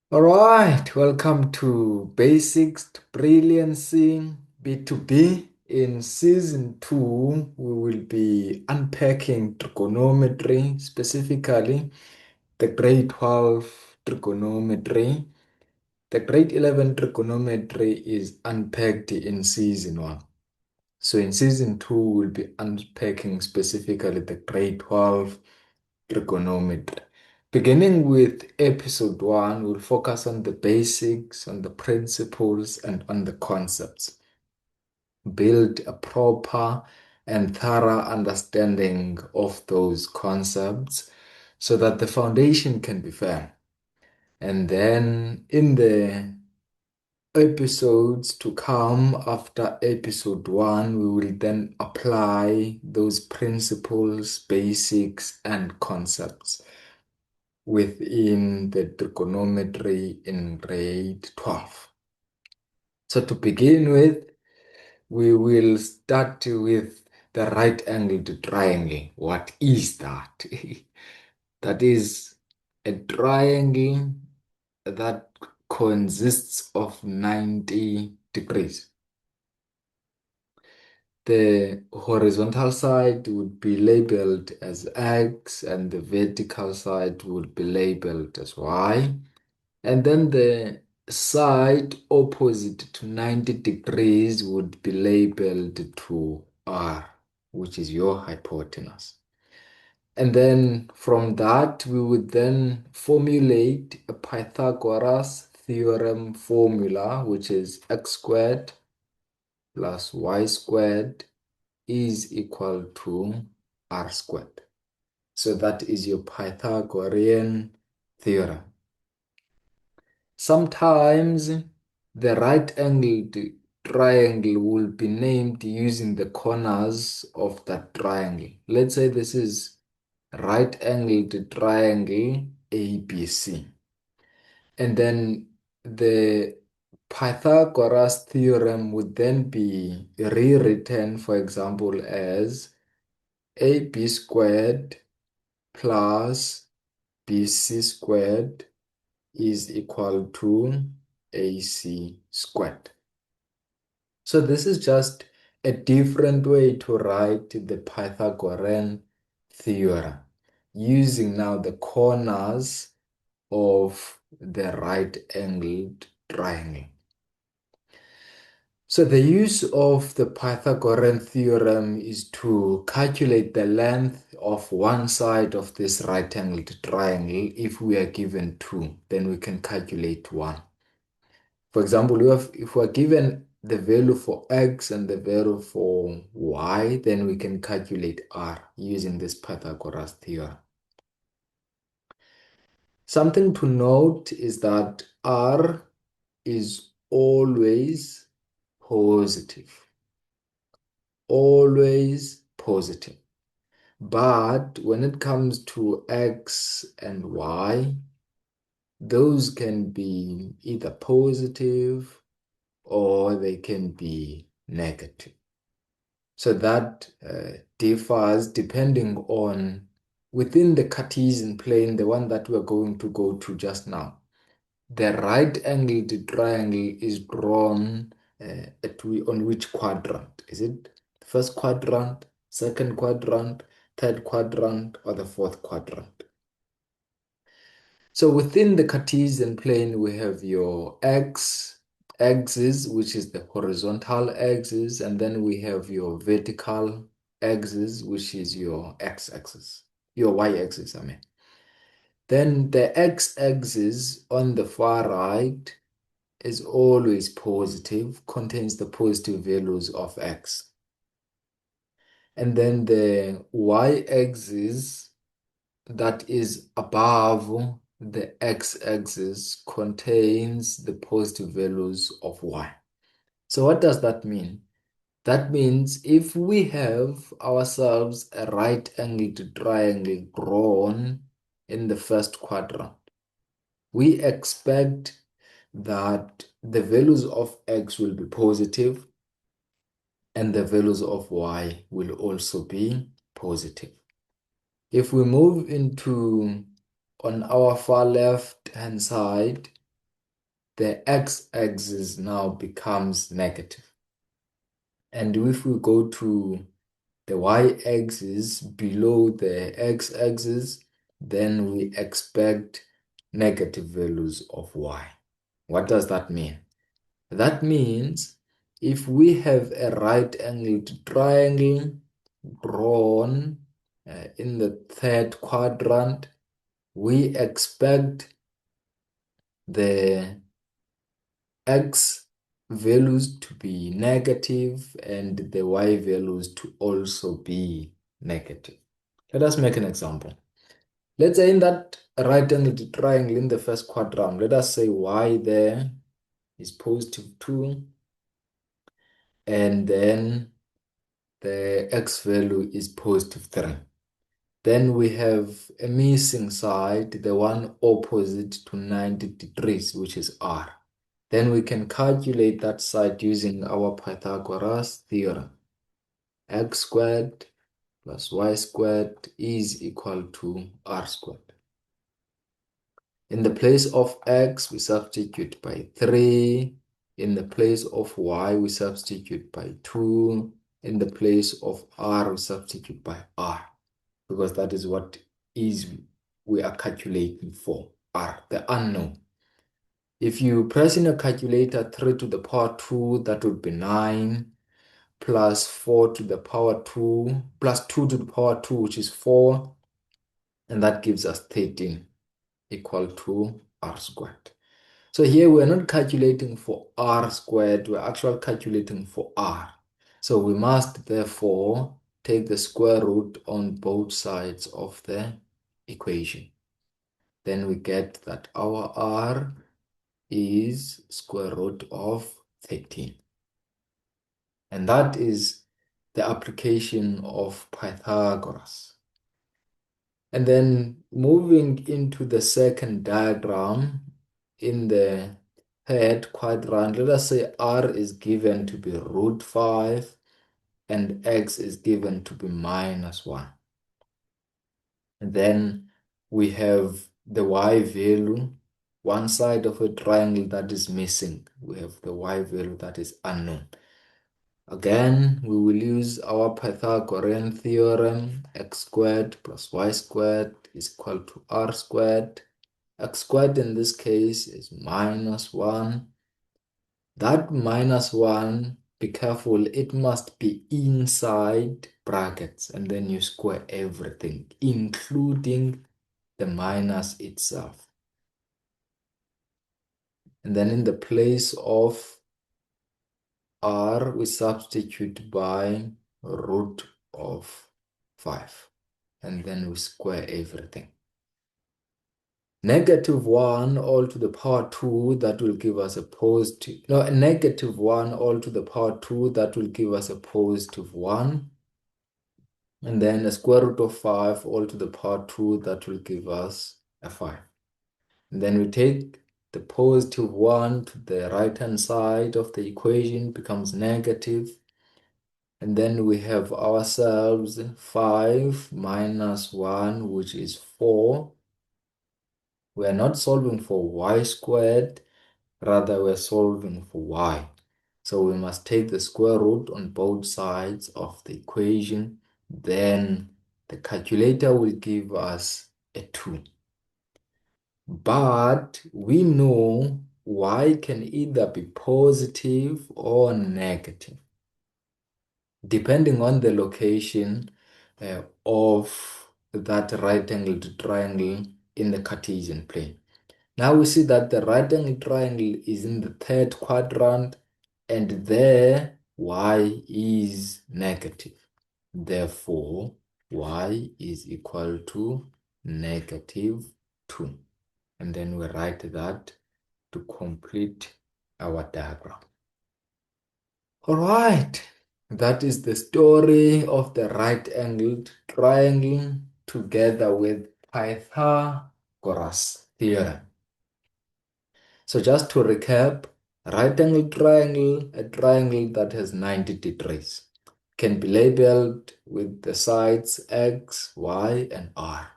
All right, welcome to Basics to Brilliancy B2B. In season 2, we will be unpacking trigonometry, specifically the grade 12 trigonometry. The grade 11 trigonometry is unpacked in season 1. So in season 2, we'll be unpacking specifically the grade 12 trigonometry. Beginning with episode 1, we'll focus on the basics, on the principles, and on the concepts. Build a proper and thorough understanding of those concepts so that the foundation can be firm. And then in the episodes to come after episode 1, we will then apply those principles, basics, and concepts within the trigonometry in grade 12. So to begin with, we will start with the right angled triangle. What is that? That is a triangle that consists of 90 degrees. The horizontal side would be labeled as X and the vertical side would be labeled as Y. And then the side opposite to 90 degrees would be labeled to R, which is your hypotenuse. And then from that, we would then formulate a Pythagoras theorem formula, which is x squared plus y squared is equal to r squared. So that is your Pythagorean theorem. Sometimes the right-angled triangle will be named using the corners of that triangle. Let's say this is right-angled triangle ABC. And then the Pythagoras theorem would then be rewritten, for example, as AB squared plus BC squared is equal to AC squared. So this is just a different way to write the Pythagorean theorem using now the corners of the right-angled triangle. So the use of the Pythagorean theorem is to calculate the length of one side of this right-angled triangle. If we are given 2, then we can calculate 1. For example, if we're given the value for x and the value for y, then we can calculate r using this Pythagoras theorem. Something to note is that r is always positive. Always positive. But when it comes to x and y, those can be either positive or they can be negative. So that differs depending on within the Cartesian plane, the one that we're going to go to just now. The right-angled triangle is drawn on which quadrant? Is it the first quadrant, second quadrant, third quadrant, or the fourth quadrant? So within the Cartesian plane, we have your axis, which is the horizontal axis, and then we have your vertical axis, which is your x-axis, your y-axis, I mean. Then the x-axis on the far right is always positive, contains the positive values of x. And then the y-axis that is above the x-axis contains the positive values of y. So what does that mean? That means if we have ourselves a right-angled triangle drawn in the first quadrant, we expect that the values of x will be positive and the values of y will also be positive. If we move into on our far left hand side, the x-axis now becomes negative. And if we go to the y-axis below the x-axis, then we expect negative values of y. What does that mean? That means if we have a right-angled triangle drawn in the third quadrant, we expect the x values to be negative and the y values to also be negative. Let us make an example. Let's say in that right-angled triangle in the first quadrant, let us say y there is positive 2, and then the x value is positive 3. Then we have a missing side, the one opposite to 90 degrees, which is r. Then we can calculate that side using our Pythagoras theorem. X squared plus y squared is equal to r squared. In the place of x, we substitute by 3. In the place of y, we substitute by 2. In the place of r, we substitute by r, because that is what is we are calculating for, r, the unknown. If you press in a calculator 3 to the power 2, that would be 9, plus 4 to the power 2, plus 2 to the power 2, which is 4, and that gives us 13, equal to r squared. So here we're not calculating for r squared, we're actually calculating for r. So we must therefore take the square root on both sides of the equation. Then we get that our r is square root of 13. And that is the application of Pythagoras. And then moving into the second diagram, in the third quadrant, let us say r is given to be root 5 and x is given to be minus 1. And then we have the y value, one side of a triangle that is missing. We have the y value that is unknown. Again, we will use our Pythagorean theorem, x squared plus y squared is equal to r squared. X squared in this case is minus 1. That minus 1, be careful, it must be inside brackets, and then you square everything, including the minus itself. And then in the place of r, we substitute by root of 5, and then we square everything. Negative 1 all to the power 2, that will give us a positive, no, a negative 1 all to the power 2, that will give us a positive 1. And then a square root of 5 all to the power 2, that will give us a 5. And then we take the positive 1 to the right-hand side of the equation, becomes negative. And then we have ourselves 5 minus 1, which is 4. We are not solving for y squared, rather we're solving for y. So we must take the square root on both sides of the equation. Then the calculator will give us a 2. But we know y can either be positive or negative, depending on the location of that right-angled triangle in the Cartesian plane. Now we see that the right-angled triangle is in the third quadrant, and there y is negative. Therefore, y is equal to negative 2. And then we write that to complete our diagram. All right, that is the story of the right-angled triangle together with Pythagoras theorem. So just to recap, right-angled triangle, a triangle that has 90 degrees, can be labeled with the sides x, y, and r.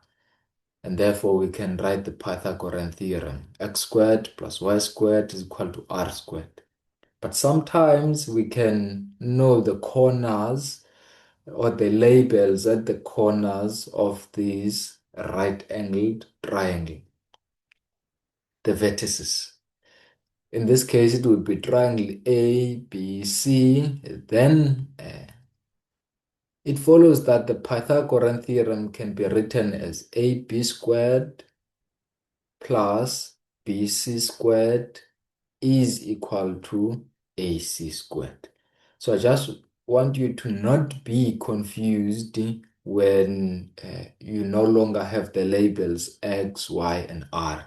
And therefore, we can write the Pythagorean theorem. X squared plus y squared is equal to r squared. But sometimes we can know the corners or the labels at the corners of these right-angled triangle, the vertices. In this case, it would be triangle A, B, C. Then it follows that the Pythagorean theorem can be written as AB squared plus BC squared is equal to AC squared. So I just want you to not be confused when you no longer have the labels X, Y, and R,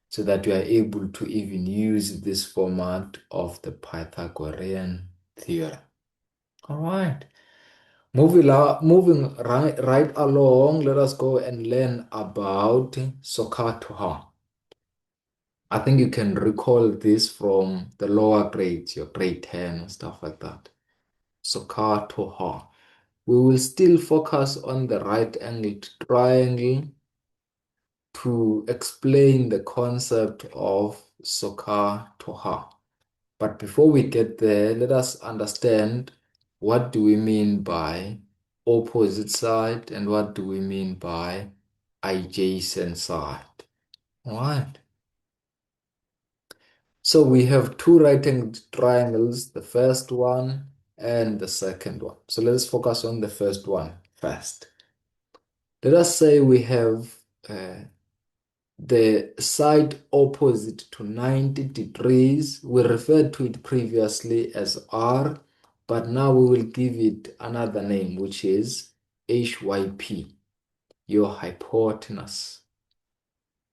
so that you are able to even use this format of the Pythagorean theorem. All right. Moving right along, let us go and learn about SOHCAHTOA. I think you can recall this from the lower grades, your grade 10 and stuff like that. SOHCAHTOA. We will still focus on the right-angled triangle to explain the concept of SOHCAHTOA. But before we get there, let us understand what do we mean by opposite side and what do we mean by adjacent side. All right. So we have two right-angled triangles, the first one and the second one. So let's focus on the first one first. Let us say we have the side opposite to 90 degrees. We referred to it previously as R, but now we will give it another name, which is HYP, your hypotenuse.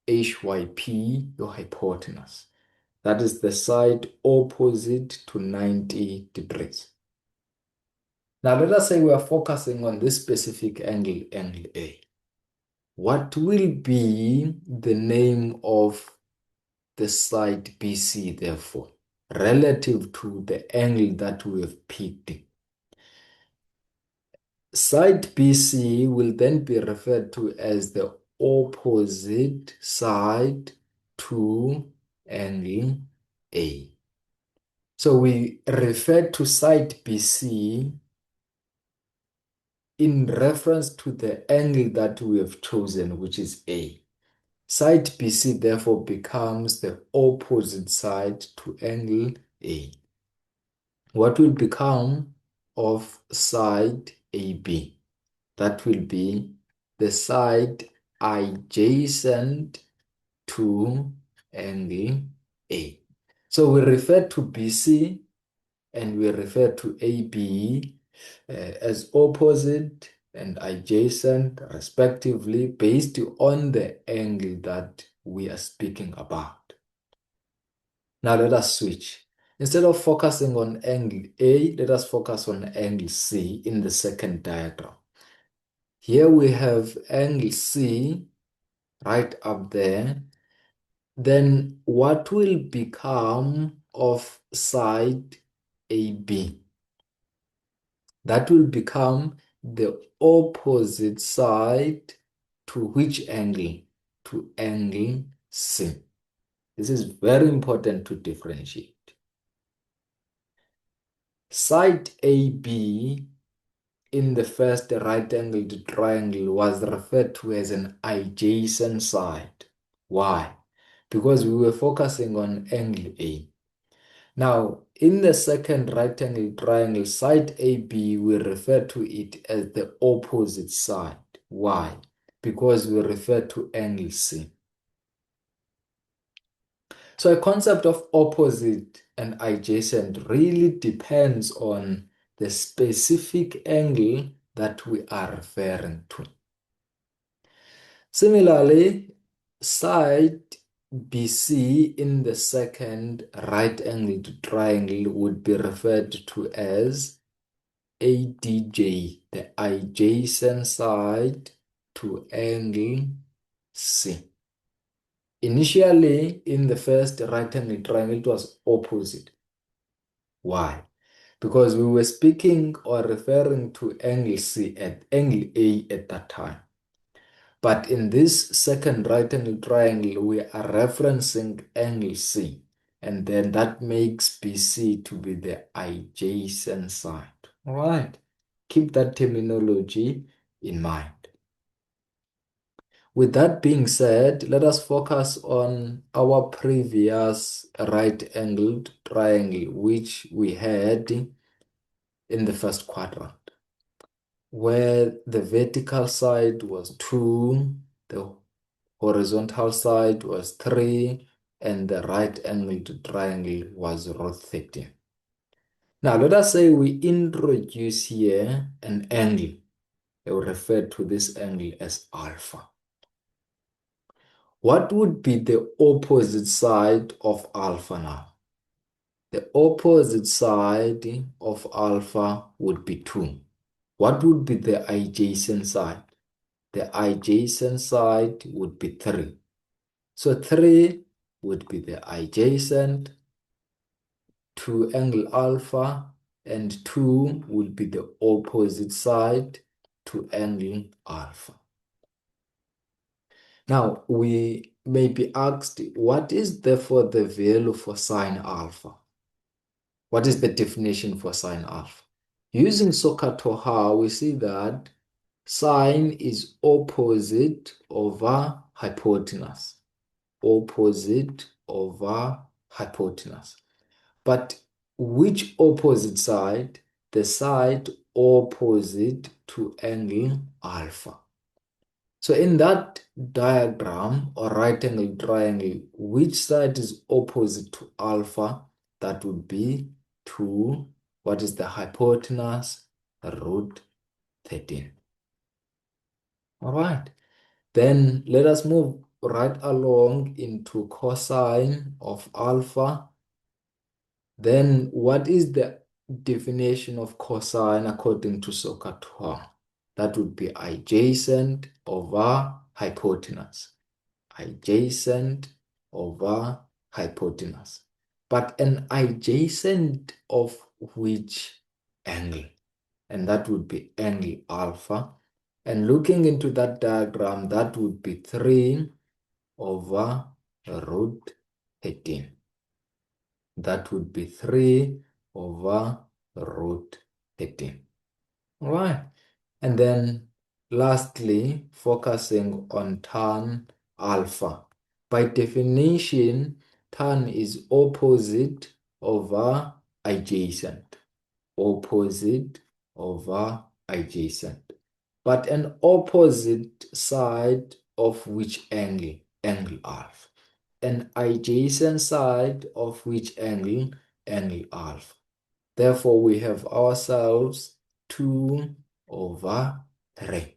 HYP, your hypotenuse. That is the side opposite to 90 degrees. Now let us say we are focusing on this specific angle, angle A. What will be the name of the side BC, therefore, relative to the angle that we have picked? Side BC will then be referred to as the opposite side to angle A. So we refer to side BC in reference to the angle that we have chosen, which is A. Side BC therefore becomes the opposite side to angle A. What will become of side AB? That will be the side adjacent to angle A. So we refer to BC and we refer to AB as opposite and adjacent, respectively, based on the angle that we are speaking about. Now let us switch. Instead of focusing on angle A, let us focus on angle C in the second diagram. Here we have angle C right up there. Then what will become of side AB? That will become the opposite side to which angle? To angle C. This is very important to differentiate. Side AB in the first right-angled triangle was referred to as an adjacent side. Why? Because we were focusing on angle A. Now, in the second right-angled triangle, side AB, we refer to it as the opposite side. Why? Because we refer to angle C. So a concept of opposite and adjacent really depends on the specific angle that we are referring to. Similarly, side BC in the second right-angled triangle would be referred to as ADJ, the adjacent side to angle C. Initially, in the first right-angled triangle, it was opposite. Why? Because we were speaking or referring to angle C at angle A at that time. But in this second right angle triangle, we are referencing angle C. And then that makes BC to be the adjacent side. All right. Keep that terminology in mind. With that being said, let us focus on our previous right-angled triangle, which we had in the first quadrant, where the vertical side was 2, the horizontal side was 3, and the right-angled triangle was root 13. Now, let us say we introduce here an angle. I will refer to this angle as alpha. What would be the opposite side of alpha now? The opposite side of alpha would be 2. What would be the adjacent side? The adjacent side would be 3. So 3 would be the adjacent to angle alpha, and 2 would be the opposite side to angle alpha. Now, we may be asked, what is therefore the value for sine alpha? What is the definition for sine alpha? Using SOHCAHTOA, we see that sine is opposite over hypotenuse. Opposite over hypotenuse. But which opposite side? The side opposite to angle alpha. So in that diagram or right angle triangle, which side is opposite to alpha? That would be 2. What is the hypotenuse? Root 13. All right. Then let us move right along into cosine of alpha. Then what is the definition of cosine according to SOHCAHTOA? That would be adjacent over hypotenuse. Adjacent over hypotenuse. But an adjacent of which angle? And that would be angle alpha. And looking into that diagram, that would be 3 over root 13. That would be 3 over root 13. All right. And then lastly, focusing on tan alpha. By definition, tan is opposite over adjacent. Opposite over adjacent. But an opposite side of which angle? Angle alpha. An adjacent side of which angle? Angle alpha. Therefore, we have ourselves 2 over 3.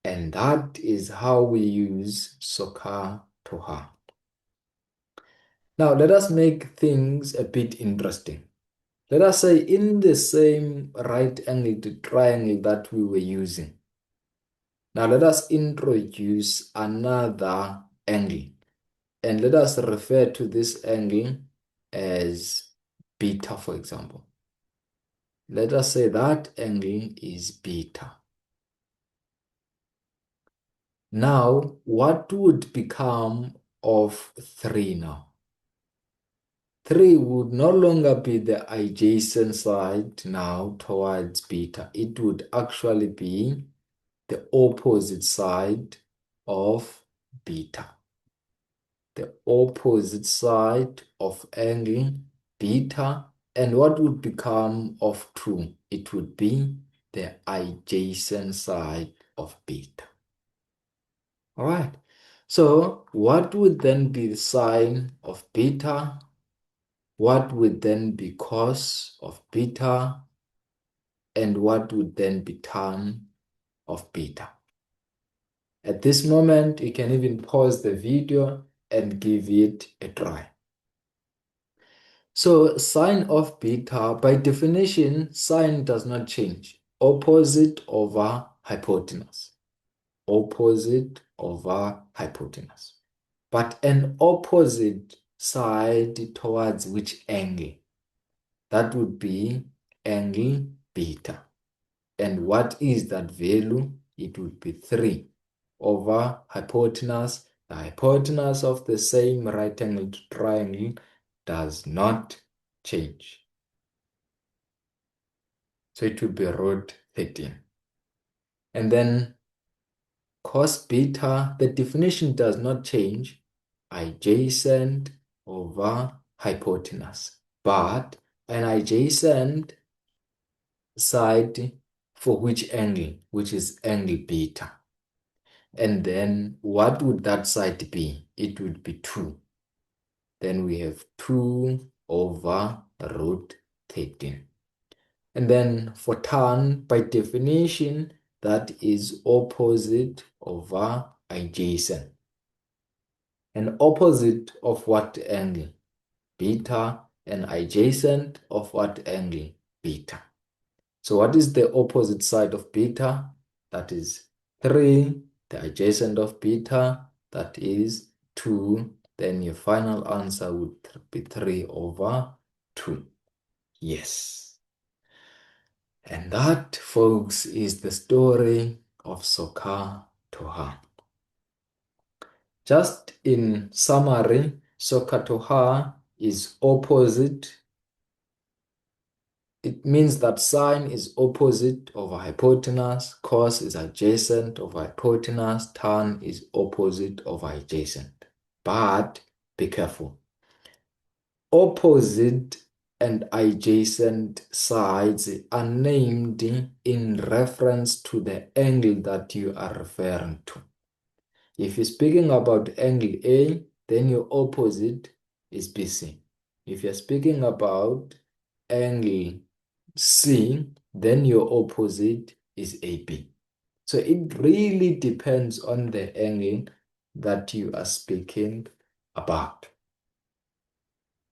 And that is how we use SOHCAHTOA. Now, let us make things a bit interesting. Let us say in the same right-angled triangle that we were using. Now, let us introduce another angle. And let us refer to this angle as beta, for example. Let us say that angle is beta. Now, what would become of 3 now? 3 would no longer be the adjacent side now towards beta. It would actually be the opposite side of beta. The opposite side of angle beta. And what would become of 2? It would be the adjacent side of beta. All right. So what would then be the sine of beta? What would then be cos of beta? And what would then be tan of beta? At this moment, you can even pause the video and give it a try. So sine of beta, by definition, sine does not change. Opposite over hypotenuse. Opposite over hypotenuse. But an opposite side towards which angle? That would be angle beta. And what is that value? it would be 3 over hypotenuse. The hypotenuse of the same right-angled triangle does not change. So it will be root 13. And then cos beta, the definition does not change, adjacent over hypotenuse. But an adjacent side for which angle? Which is angle beta. And then what would that side be? It would be 2. Then we have 2 over root 13. And then for tan, by definition, that is opposite over adjacent. And opposite of what angle? Beta. And adjacent of what angle? Beta. So what is the opposite side of beta? That is 3. The adjacent of beta, that is 2. Then your final answer would be 3 over 2. Yes. And that, folks, is the story of Sokha Toha. Just in summary, Sokha Toha is opposite. It means that sine is opposite over hypotenuse, cos is adjacent over hypotenuse, tan is opposite over adjacent. But be careful. Opposite and adjacent sides are named in reference to the angle that you are referring to. If you're speaking about angle A, then your opposite is BC. If you're speaking about angle C, then your opposite is AB. So it really depends on the angle that you are speaking about.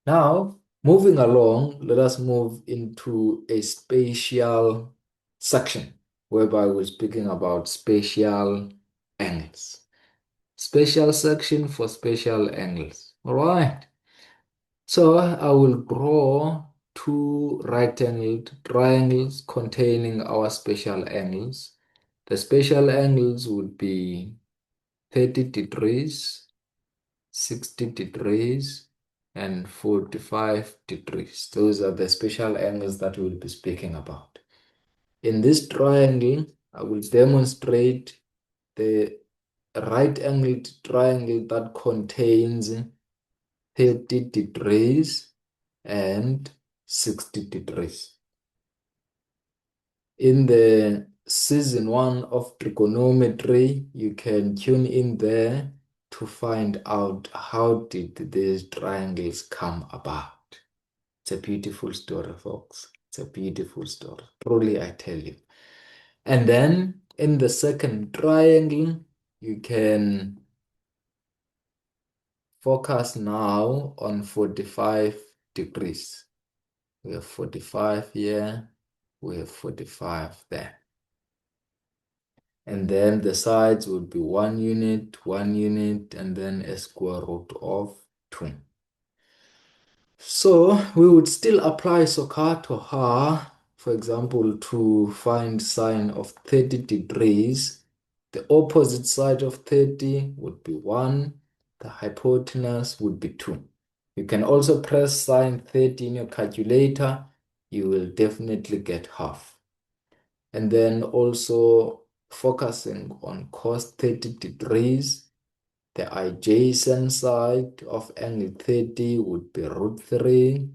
Now, moving along, let us move into a spatial section whereby we're speaking about spatial angles. Spatial section for spatial angles. All right. So I will draw 2 right-angled triangles containing our spatial angles. The spatial angles would be 30 degrees, 60 degrees, and 45 degrees. Those are the spatial angles that we'll be speaking about. In this triangle, I will demonstrate the right-angled triangle that contains 30 degrees and 60 degrees. In the season 1 of trigonometry, you can tune in there to find out how did these triangles come about. It's a beautiful story, folks. It's a beautiful story. Truly, I tell you. And then in the second triangle, you can focus now on 45 degrees. We have 45 here, we have 45 there. And then the sides would be 1 unit, 1 unit, and then a square root of 2. So we would still apply Sokha Toha, for example, to find sine of 30 degrees. The opposite side of 30 would be 1. The hypotenuse would be 2. You can also press sine 30 in your calculator. You will definitely get half. And then also focusing on cos 30 degrees, the adjacent side of angle 30 would be root 3.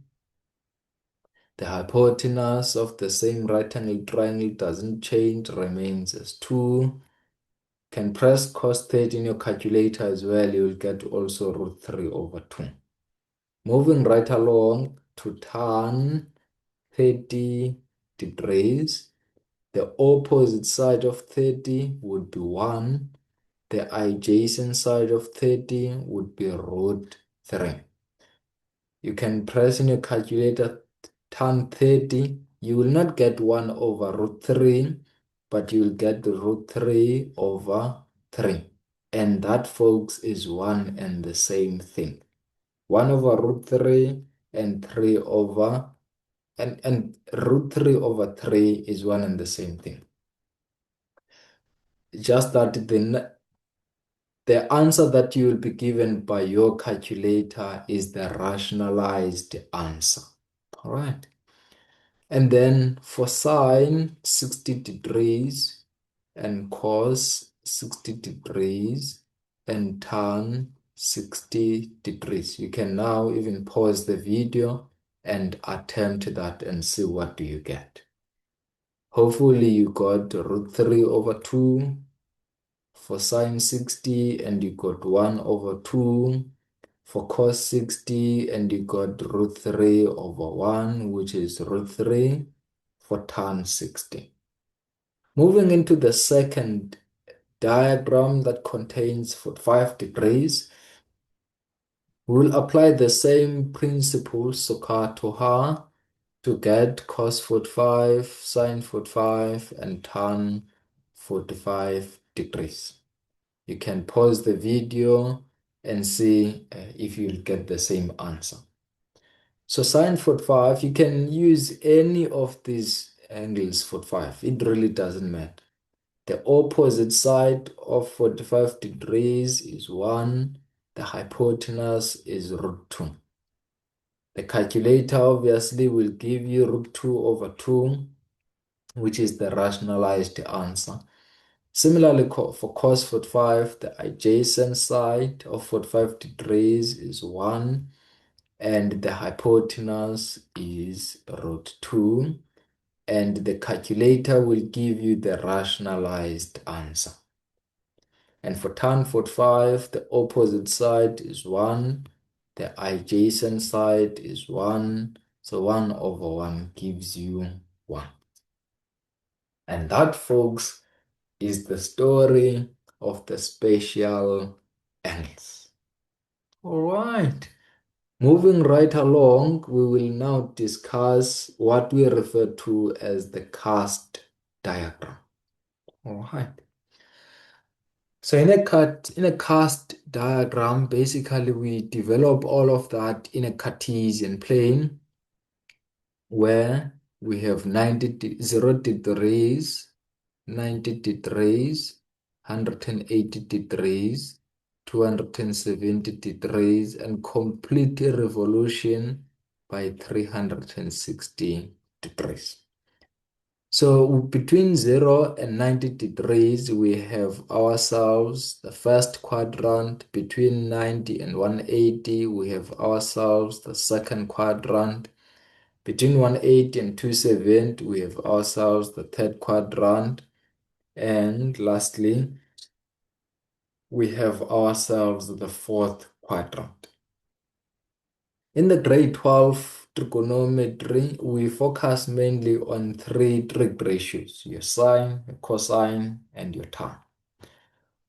The hypotenuse of the same right-angled triangle doesn't change, remains as 2. Can press cos 30 in your calculator as well, you'll get also root 3 over 2. Moving right along to tan 30 degrees, the opposite side of 30 would be 1. The adjacent side of 30 would be root 3. You can press in your calculator tan 30. You will not get 1 over root 3, but you will get the root 3 over 3. And that, folks, is one and the same thing. 1 over root 3 and 3 over, and root 3 over 3 is one and the same thing. just that the answer that you will be given by your calculator is the rationalized answer. All right. And then for sine 60 degrees and cos 60 degrees and tan 60 degrees. You can now even pause the video and attempt that and see what do you get. Hopefully you got root 3 over 2 for sine 60 and you got 1 over 2 for cos 60 and you got root 3 over 1, which is root 3 for tan 60. Moving into the second diagram that contains 45 degrees, we'll apply the same principle, Sokha to Ha, to get cos 45, sine 45, and tan 45 degrees. You can pause the video and see if you'll get the same answer. So sine 45, you can use any of these angles 45. It really doesn't matter. The opposite side of 45 degrees is 1. The hypotenuse is root 2. The calculator obviously will give you root 2 over 2, which is the rationalized answer. Similarly, for cos 45, the adjacent side of 45 degrees is 1, and the hypotenuse is root 2, and the calculator will give you the rationalized answer. And for tan 45, the opposite side is 1, the adjacent side is 1, so 1 over 1 gives you 1. And that, folks, is the story of the spatial angles. All right. Moving right along, we will now discuss what we refer to as the cast diagram. All right. So in a cast diagram, basically we develop all of that in a Cartesian plane where we have 0 degrees, 90 degrees, 180 degrees, 270 degrees, and complete revolution by 360 degrees. So between 0 and 90 degrees, we have ourselves the first quadrant. Between 90 and 180, we have ourselves the second quadrant. Between 180 and 270, we have ourselves the third quadrant. And lastly, we have ourselves the fourth quadrant. In the grade 12 trigonometry, we focus mainly on 3 trig ratios, your sine, your cosine, and your tan.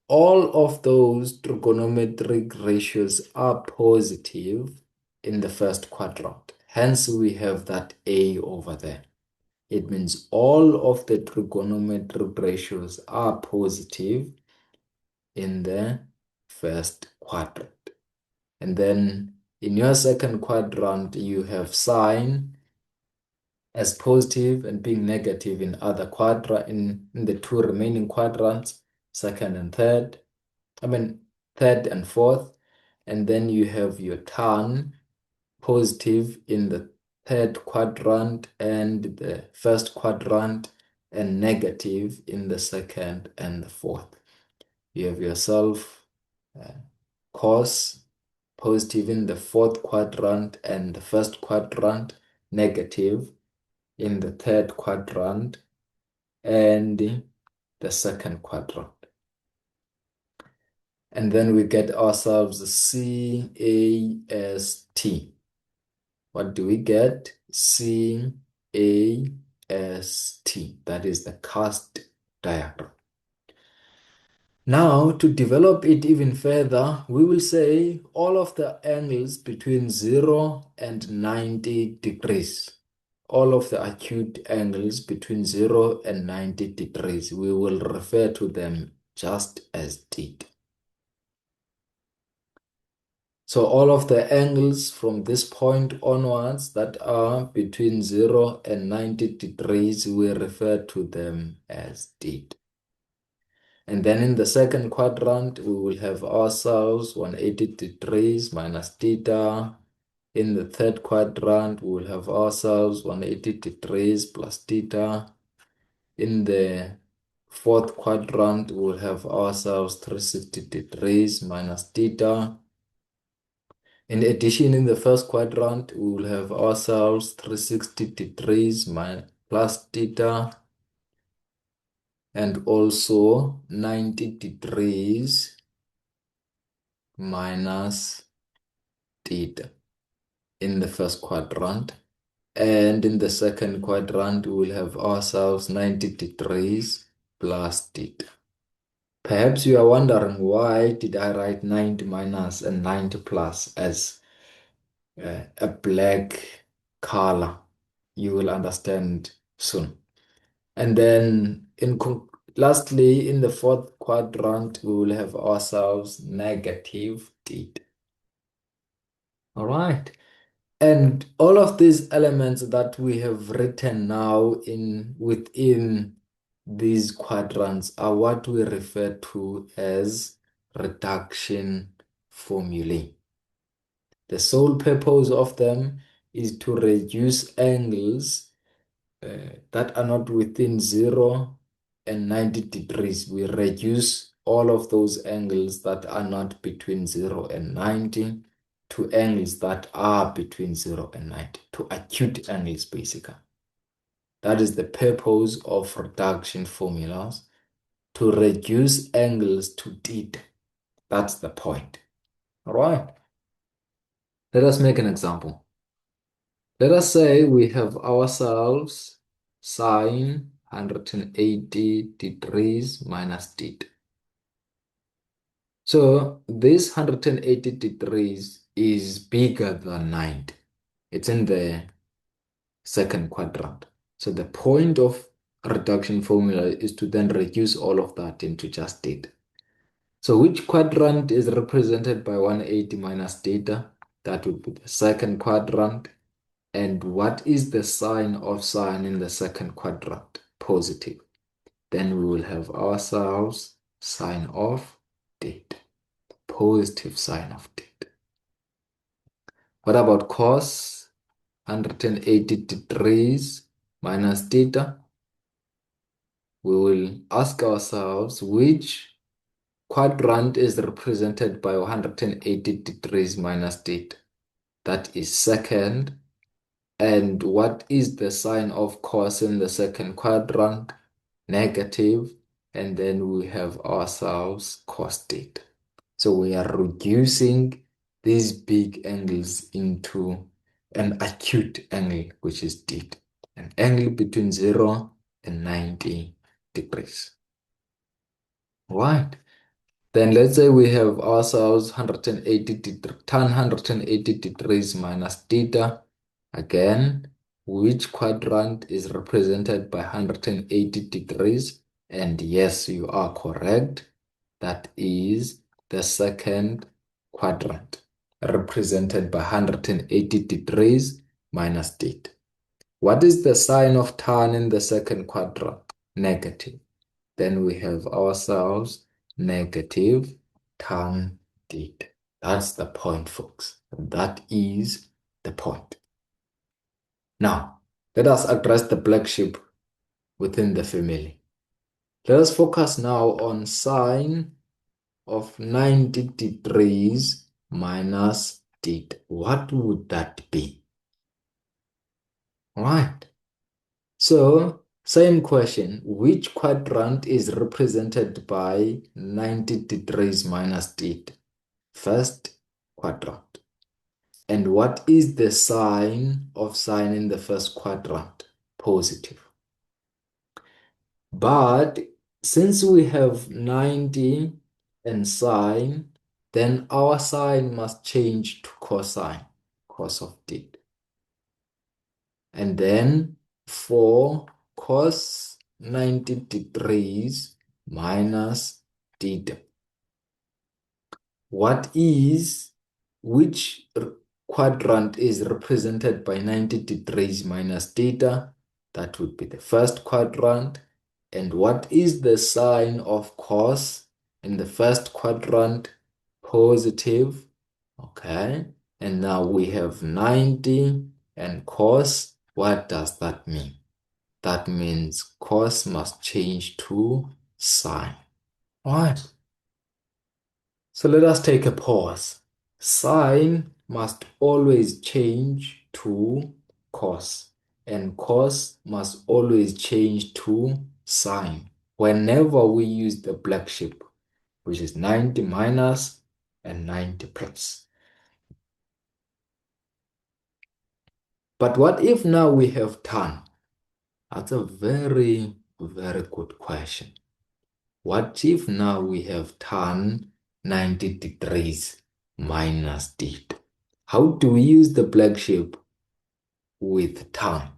All of those trigonometric ratios are positive in the first quadrant. Hence, we have that A over there. It means all of the trigonometric ratios are positive in the first quadrant. And then in your second quadrant, you have sine as positive and being negative in in the 2 remaining quadrants, second and third. Third and fourth. And then you have your tan positive in the third quadrant and the first quadrant, and negative in the second and the fourth. You have yourself cos positive in the fourth quadrant and the first quadrant, negative in the third quadrant and the second quadrant. And then we get ourselves CAST. What do we get? CAST. That is the cast diagram. Now, to develop it even further, we will say all of the angles between 0 and 90 degrees. All of the acute angles between 0 and 90 degrees, we will refer to them just as did. So all of the angles from this point onwards that are between 0 and 90 degrees, we refer to them as did. And then in the second quadrant, we will have ourselves 180 degrees minus theta. In the third quadrant, we will have ourselves 180 degrees plus theta. In the fourth quadrant, we will have ourselves 360 degrees minus theta. In addition, in the first quadrant, we will have ourselves 360 degrees plus theta, and also 90 degrees minus theta in the first quadrant. And in the second quadrant, we will have ourselves 90 degrees plus theta. Perhaps you are wondering, why did I write 90 minus and 90 plus as a black color? You will understand soon. And then lastly, in the fourth quadrant, we will have ourselves negative theta. All right. And all of these elements that we have written now within these quadrants are what we refer to as reduction formulae. The sole purpose of them is to reduce angles that are not within 0 and 90 degrees. We reduce all of those angles that are not between 0 and 90 to angles that are between 0 and 90, to acute angles, basically. That is the purpose of reduction formulas, to reduce angles to theta. That's the point. All right. Let us make an example. Let us say we have ourselves sine 180 degrees minus theta. So this 180 degrees is bigger than 90. It's in the second quadrant. So the point of reduction formula is to then reduce all of that into just theta. So which quadrant is represented by 180 minus theta? That would be the second quadrant. And what is the sign of sine in the second quadrant? Positive. Then we will have ourselves sine of theta. Positive sine of theta. What about cos 180 degrees minus theta? We will ask ourselves which quadrant is represented by 180 degrees minus theta. That is second. And what is the sign of cos in the second quadrant? Negative. And then we have ourselves cos theta. So we are reducing these big angles into an acute angle, which is theta, an angle between 0 and 90 degrees. Right. Then let's say we have ourselves 180 degrees minus theta. Again, which quadrant is represented by 180 degrees? And yes, you are correct. That is the second quadrant, represented by 180 degrees minus theta. What is the sign of tan in the second quadrant? Negative. Then we have ourselves negative tan theta. That's the point, folks. That is the point. Now, let us address the black sheep within the family. Let us focus now on sine of 90 degrees minus theta. What would that be? All right. So, same question. Which quadrant is represented by 90 degrees minus theta? First quadrant. And what is the sign of sine in the first quadrant? Positive. But since we have 90 and sine, then our sine must change to cosine, cos of theta. And then for cos 90 degrees minus theta. Which quadrant is represented by 90 degrees minus theta? That would be the first quadrant. And what is the sign of cos in the first quadrant? Positive. Okay. And now we have 90 and cos. What does that mean? That means cos must change to sine. All right. So let us take a pause. Sine must always change to cos, and cos must always change to sine whenever we use the black sheep, which is 90 minus and 90 plus. But what if now we have tan? That's a very, very good question. What if now we have tan 90 degrees minus theta? How do we use the black sheep with tan?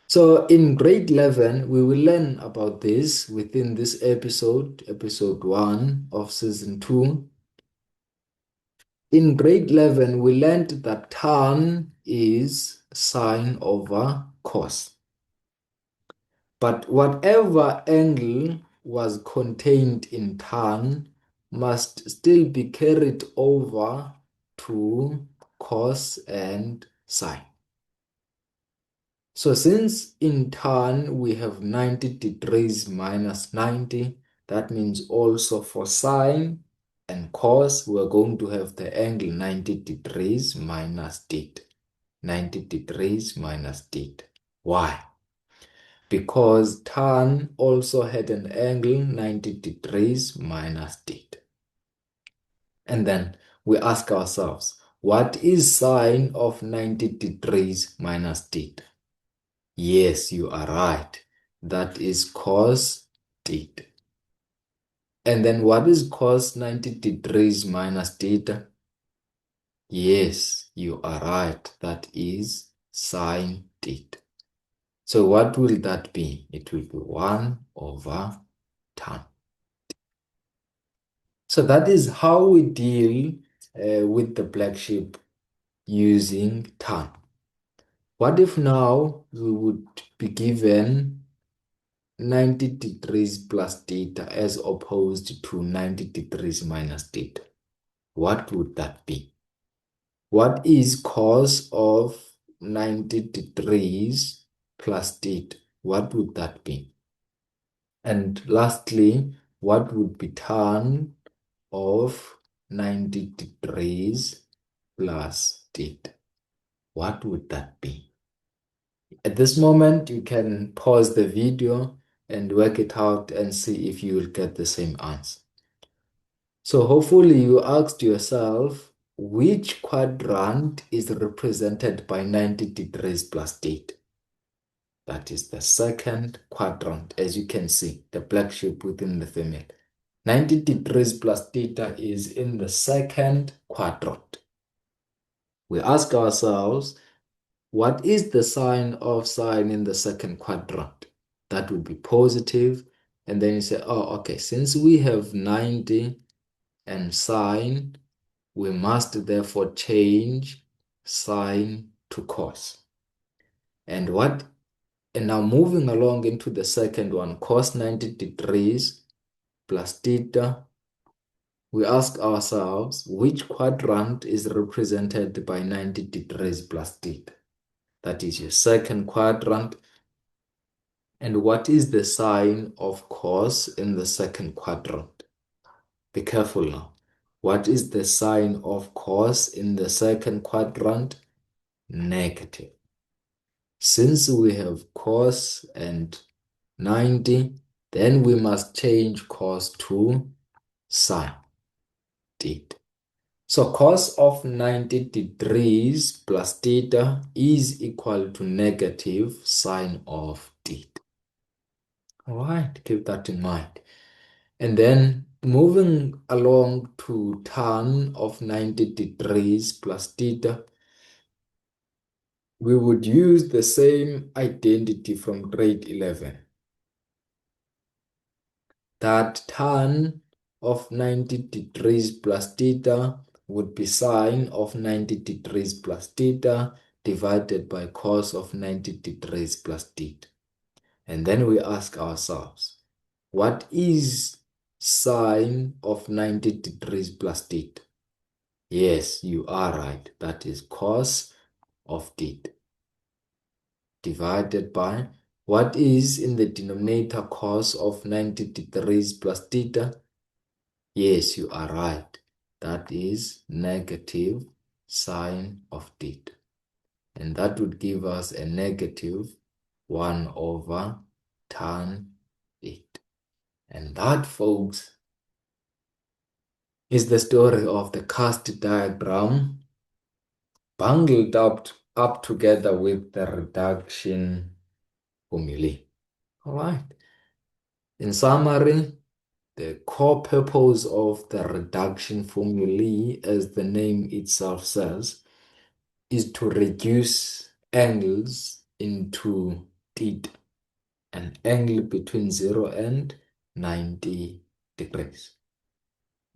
So in grade 11, we will learn about this within this episode, episode 1 of season 2. In grade 11, we learned that tan is sine over cos. But whatever angle was contained in tan must still be carried over to cos and sine. So since in tan we have 90 degrees minus 90, that means also for sine and cos, we're going to have the angle 90 degrees minus theta. 90 degrees minus theta. Why? Because tan also had an angle 90 degrees minus theta. And then we ask ourselves, what is sine of 90 degrees minus theta? Yes, you are right. That is cos theta. And then what is cos 90 degrees minus theta? Yes, you are right. That is sine theta. So what will that be? It will be 1 over tan. So that is how we deal with the black sheep using tan. What if now we would be given 90 degrees plus theta as opposed to 90 degrees minus theta? What would that be? What is cos of 90 degrees plus theta? What would that be? And lastly, what would be tan of 90 degrees plus theta? What would that be? At this moment, you can pause the video and work it out and see if you will get the same answer. So hopefully you asked yourself, which quadrant is represented by 90 degrees plus theta? That is the second quadrant, as you can see, the black sheep within the female. 90 degrees plus theta is in the second quadrant. We ask ourselves, what is the sign of sine in the second quadrant? That would be positive. And then you say, oh, okay, since we have 90 and sine, we must therefore change sine to cos. And now moving along into the second one, cos 90 degrees plus theta, we ask ourselves, which quadrant is represented by 90 degrees plus theta? That is your second quadrant. And what is the sign of cos in the second quadrant? Be careful now. What is the sign of cos in the second quadrant? Negative. Since we have cos and 90, then we must change cos to sine theta. So cos of 90 degrees plus theta is equal to negative sine of theta. All right, keep that in mind. And then moving along to tan of 90 degrees plus theta, we would use the same identity from grade 11. That tan of 90 degrees plus theta would be sine of 90 degrees plus theta divided by cos of 90 degrees plus theta. And then we ask ourselves, what is sine of 90 degrees plus theta? Yes, you are right. That is cos of theta divided by what is in the denominator cos of 90 degrees plus theta? Yes, you are right. That is negative sine of theta. And that would give us a negative 1 over tan theta. And that, folks, is the story of the cast diagram bundled up together with the reduction formulae. All right. In summary, the core purpose of the reduction formulae, as the name itself says, is to reduce angles into theta, an angle between 0 and 90 degrees.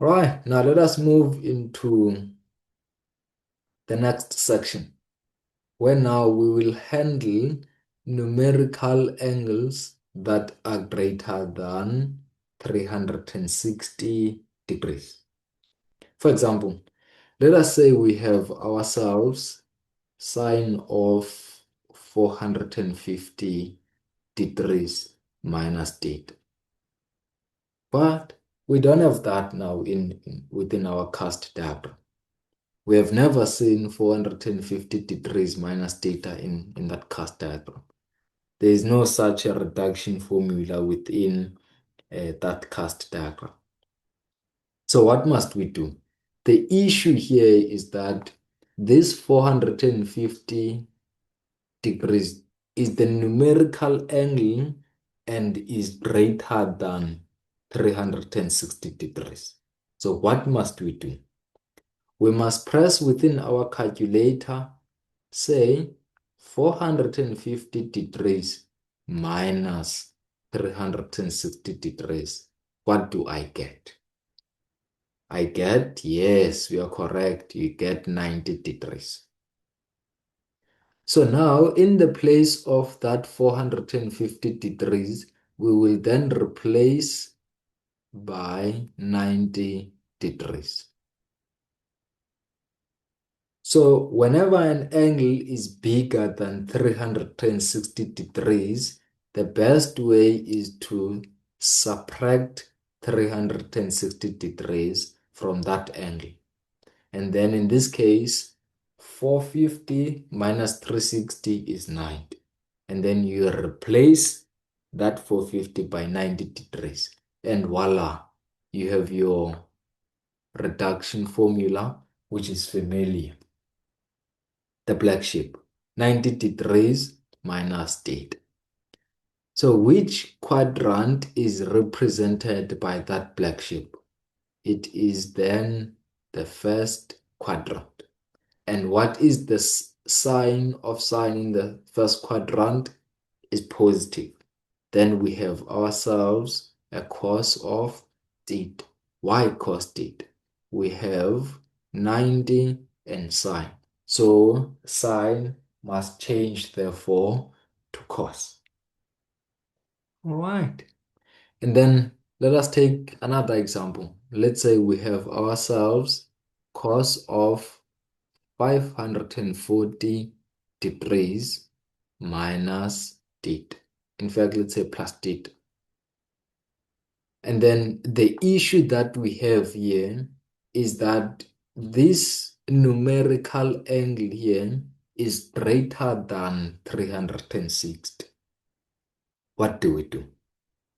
All right, now let us move into the next section, where now we will handle numerical angles that are greater than 360 degrees. For example, let us say we have ourselves sine of 450 degrees minus theta. But we don't have that now within our cast diagram. We have never seen 450 degrees minus theta in that cast diagram. There is no such a reduction formula within that cast diagram. So what must we do? The issue here is that this 450 degrees is the numerical angle and is greater than 360 degrees. So what must we do? We must press within our calculator, say 450 degrees minus 360 degrees. What do I get? I get, yes, you are correct. You get 90 degrees. So now in the place of that 450 degrees, we will then replace by 90 degrees. So whenever an angle is bigger than 360 degrees, the best way is to subtract 360 degrees from that angle. And then in this case, 450 minus 360 is 90. And then you replace that 450 by 90 degrees. And voila, you have your reduction formula, which is familiar. The black sheep, 90 degrees minus theta. So which quadrant is represented by that black sheep? It is then the first quadrant. And what is the sign of sine in the first quadrant? Is positive. Then we have ourselves a cos of theta. Why cos theta? We have 90 and sine. So sine must change, therefore, to cos. All right. And then let us take another example. Let's say we have ourselves cos of 540 degrees minus theta. In fact, let's say plus theta. And then the issue that we have here is that this numerical angle here is greater than 360. What do?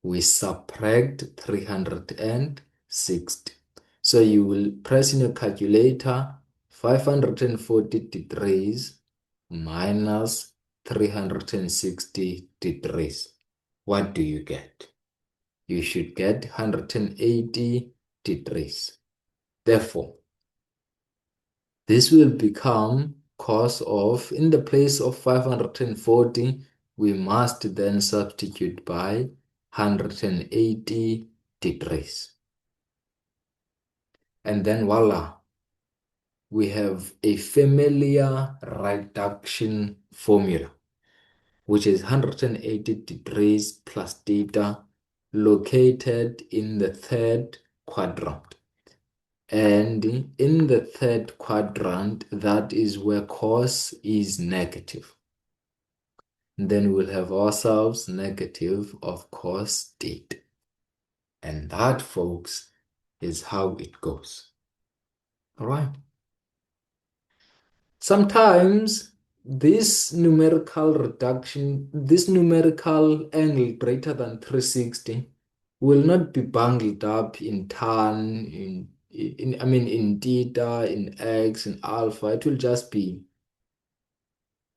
We subtract 360. So you will press in your calculator 540 degrees minus 360 degrees. What do you get? You should get 180 degrees. Therefore, this will become cos of, in the place of 540, we must then substitute by 180 degrees. And then voila, we have a familiar reduction formula. which is 180 degrees plus theta, located in the third quadrant. And in the third quadrant, that is where cos is negative. Then we'll have ourselves negative of cos theta. And that, folks, is how it goes. All right. Sometimes this numerical reduction, this numerical angle greater than 360 will not be bundled up in tan, in theta, in x, in alpha. It will just be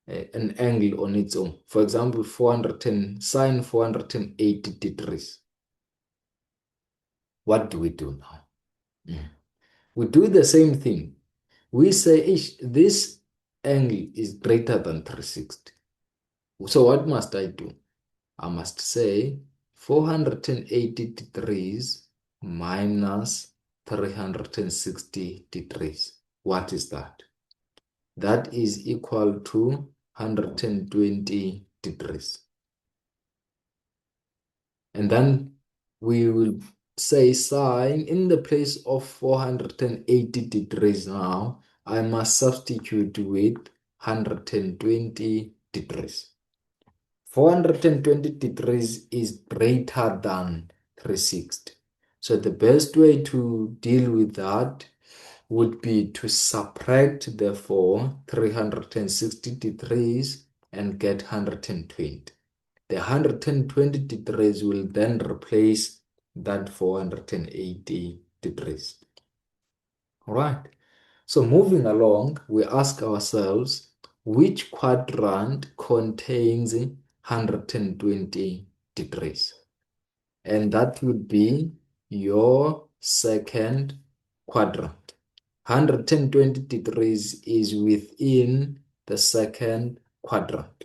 an angle on its own. For example, 410 sine 480 degrees. What do we do now? We do the same thing. We say this angle is greater than 360. So what must I do? I must say 480 degrees minus 360 degrees. What is that? That is equal to 120 degrees. And then we will say sine in the place of 480 degrees now, I must substitute with 120 degrees. 420 degrees is greater than 360. So the best way to deal with that would be to subtract, therefore, 360 degrees and get 120. The 120 degrees will then replace that 480 degrees. All right. So moving along, we ask ourselves, which quadrant contains 120 degrees? And that would be your second quadrant. 120 degrees is within the second quadrant.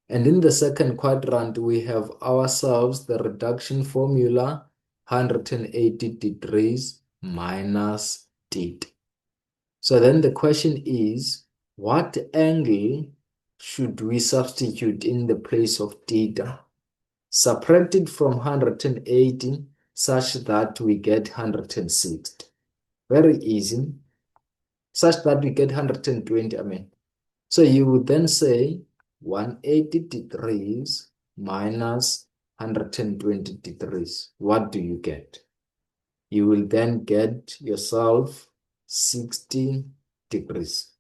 And in the second quadrant, we have ourselves the reduction formula, 180 degrees minus theta. So then the question is, what angle should we substitute in the place of theta? Subtracted from 180 such that we get 160. Very easy. Such that we get 120, So you would then say 180 degrees minus 120 degrees. What do you get? You will then get yourself 60 degrees.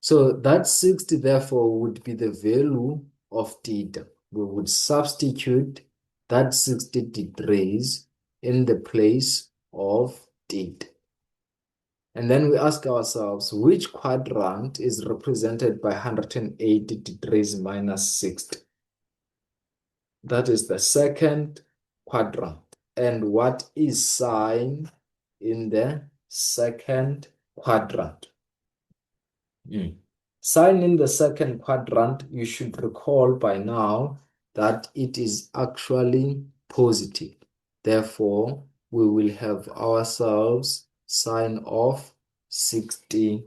So that 60, therefore, would be the value of theta. We would substitute that 60 degrees in the place of theta. And then we ask ourselves, which quadrant is represented by 180 degrees minus 60? That is the second quadrant. And what is sine in the second quadrant? Sine in the second quadrant, you should recall by now that it is actually positive. Therefore, we will have ourselves sine of 60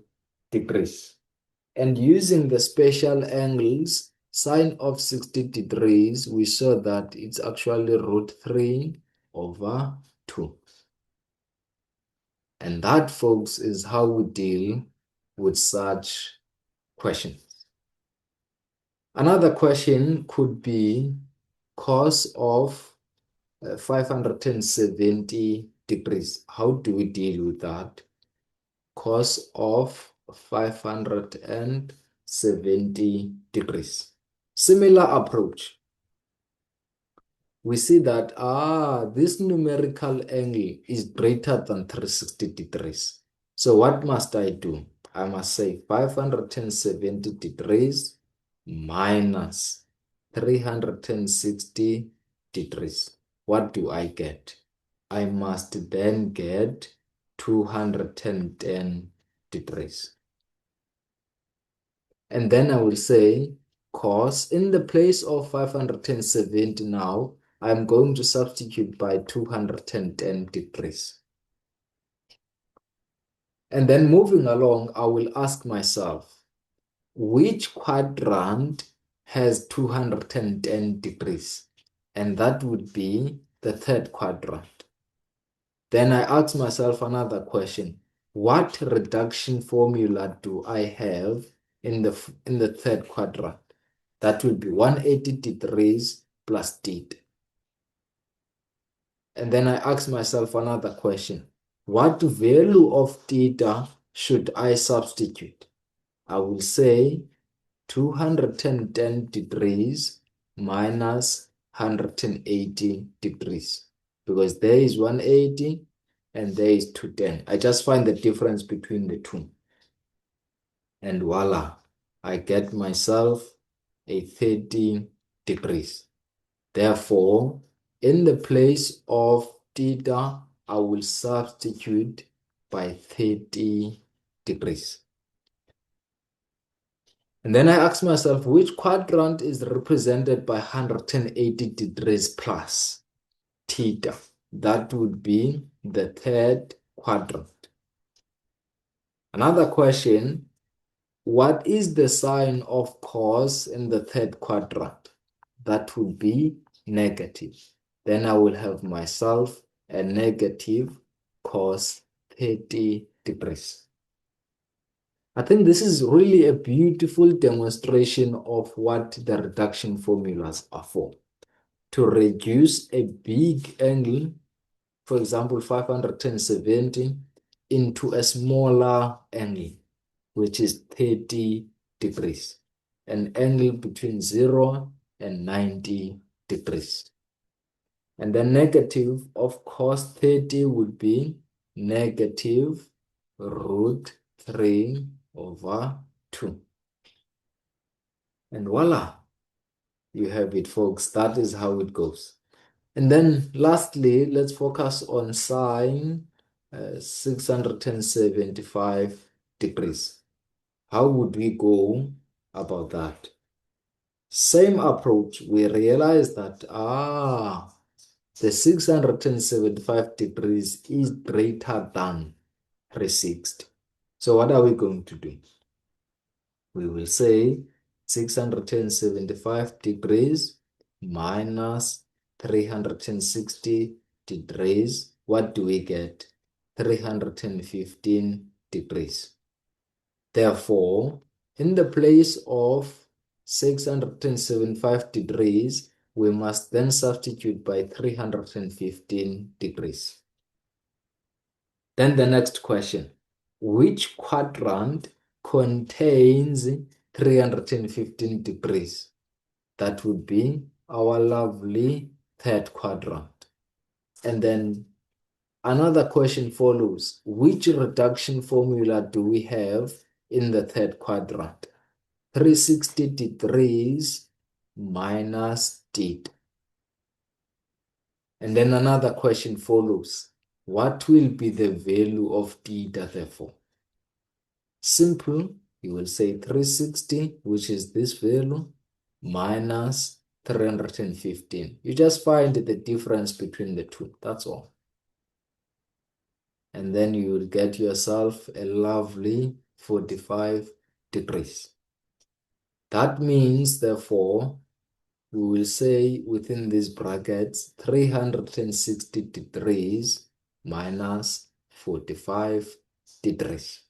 degrees. And using the special angles, sine of 60 degrees, we saw that it's actually √3/2. And that, folks, is how we deal with such questions. Another question could be cos of 570 degrees. How do we deal with that? Cos of 570 degrees. Similar approach. We see that this numerical angle is greater than 360 degrees. So what must I do? I must say 570 degrees minus 360 degrees. What do I get? I must then get 210 degrees. And then I will say cos, in the place of 570 now, I'm going to substitute by 210 degrees. And then moving along, I will ask myself, which quadrant has 210 degrees? And that would be the third quadrant. Then I ask myself another question. What reduction formula do I have in the third quadrant? That would be 180 degrees plus theta. And then I ask myself another question. What value of theta should I substitute? I will say 210 degrees minus 180 degrees because there is 180 and there is 210. I just find the difference between the two. And voila, I get myself a 30 degrees. Therefore, in the place of theta, I will substitute by 30 degrees. And then I ask myself, which quadrant is represented by 180 degrees plus theta? That would be the third quadrant. Another question, what is the sign of cos in the third quadrant? That would be negative. Then I will have myself a negative cos 30 degrees. I think this is really a beautiful demonstration of what the reduction formulas are for. To reduce a big angle, for example, 570, into a smaller angle, which is 30 degrees, an angle between 0 and 90 degrees. And the negative of cos 30 would be negative root 3 over 2. And voila, you have it, folks. That is how it goes. And then lastly, let's focus on sine 675 degrees. How would we go about that? Same approach. We realize that, the 675 degrees is greater than 360. So what are we going to do? We will say 675 degrees minus 360 degrees. What do we get? 315 degrees. Therefore, in the place of 675 degrees, we must then substitute by 315 degrees. Then the next question, which quadrant contains 315 degrees? That would be our lovely third quadrant. And then another question follows, which reduction formula do we have in the third quadrant? 360 degrees minus theta. And then another question follows. What will be the value of theta therefore? Simple, you will say 360, which is this value, minus 315. You just find the difference between the two, that's all. And then you will get yourself a lovely 45 degrees. That means, therefore, we will say within these brackets 360 degrees minus 45 degrees.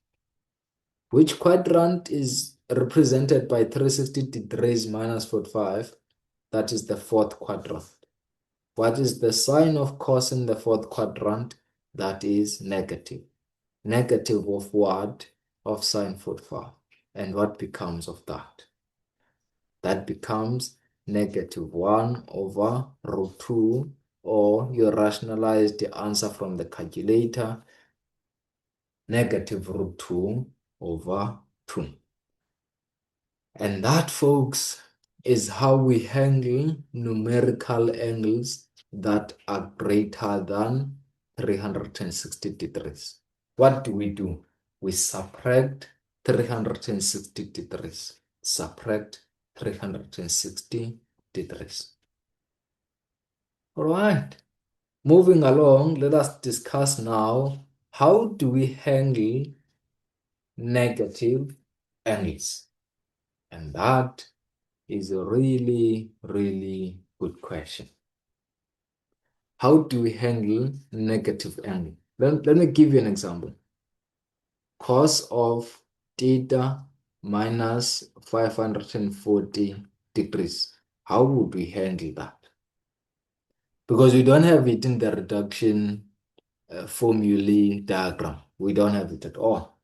Which quadrant is represented by 360 degrees minus 45? That is the fourth quadrant. What is the sign of cos in the fourth quadrant? That is negative. Negative of what? Of sine 45. And what becomes of that? That becomes negative 1 over root 2, or you rationalize the answer from the calculator, negative root 2 over 2. And that, folks, is how we handle numerical angles that are greater than 360 degrees. What do? We subtract 360 degrees. Subtract 360 degrees. All right. Moving along, let us discuss now, how do we handle negative angles? And that is a really, really good question. How do we handle negative angle? Let me give you an example. Cos of theta minus 540 degrees. How would we handle that? Because we don't have it in the reduction formulae diagram. We don't have it at all.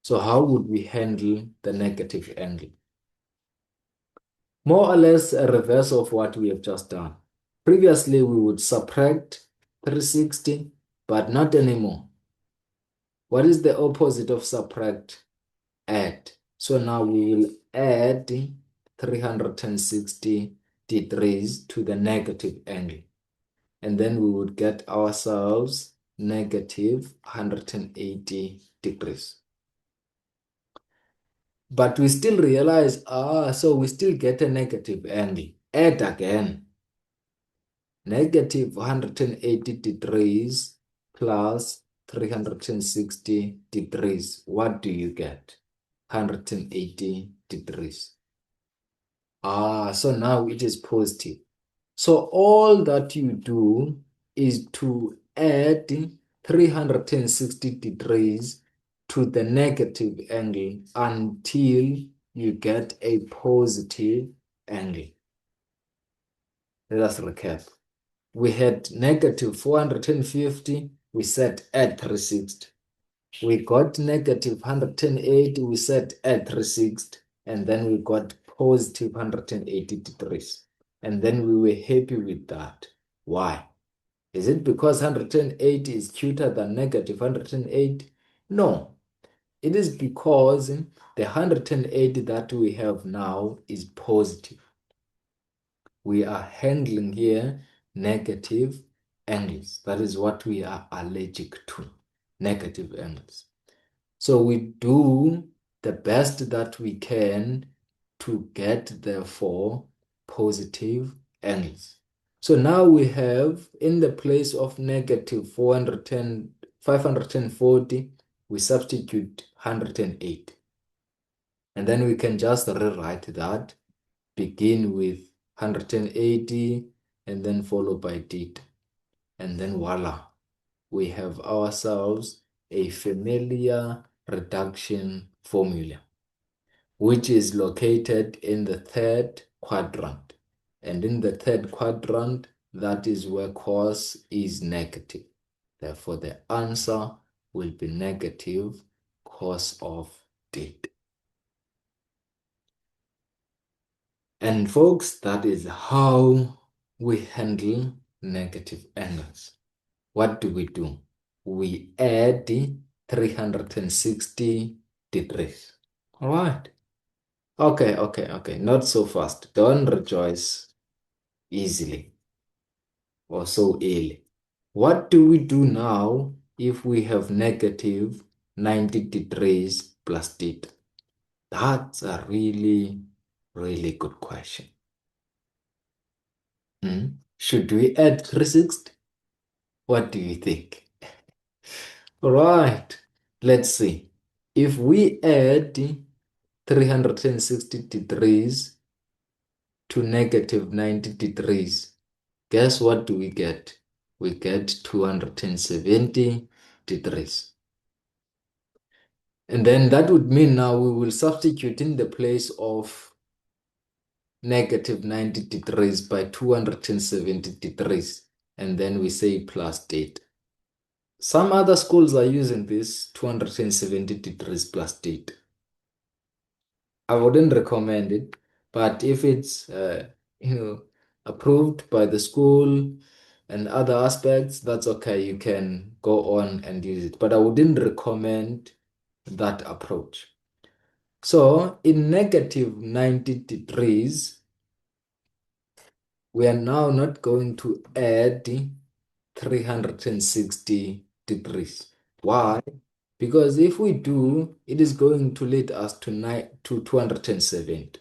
So how would we handle the negative angle? More or less a reverse of what we have just done. Previously, we would subtract 360, but not anymore. What is the opposite of subtract? Add. So now we will add 360 degrees to the negative angle. And then we would get ourselves negative 180 degrees. But we still realize, so we still get a negative angle. Add again. Negative 180 degrees plus 360 degrees. What do you get? 180 degrees. So now it is positive. So all that you do is to add 360 degrees to the negative angle until you get a positive angle. Let us recap. We had negative 450, we said add 360. We got negative 180, we said add 360, and then we got positive 180 degrees. And then we were happy with that. Why? Is it because 180 is cuter than negative 180? No. It is because the 180 that we have now is positive. We are handling here negative angles. That is what we are allergic to, negative angles. So we do the best that we can to get, therefore, positive angles. So now we have, in the place of negative 410, 540, we substitute 108. And then we can just rewrite that, begin with 180, and then followed by theta. And then voila, we have ourselves a familiar reduction formula, which is located in the third quadrant. And in the third quadrant, that is where cos is negative. Therefore, the answer will be negative cos of theta. And folks, that is how we handle negative angles. What do? We add 360 degrees. All right. Okay. Not so fast. Don't rejoice easily or so early. What do we do now if we have negative 90 degrees plus theta? That's a really, really good question. Should we add 360? What do you think? All right, let's see. If we add 360 degrees to negative 90 degrees, guess what do we get? We get 270 degrees. And then that would mean now we will substitute in the place of negative 90 degrees by 270 degrees. And then we say plus theta. Some other schools are using this 270 degrees plus theta. I wouldn't recommend it, but if it's approved by the school and other aspects, that's okay. You can go on and use it, but I wouldn't recommend that approach. So in negative 90 degrees, we are now not going to add 360 degrees. Why? Because if we do, it is going to lead us to 270.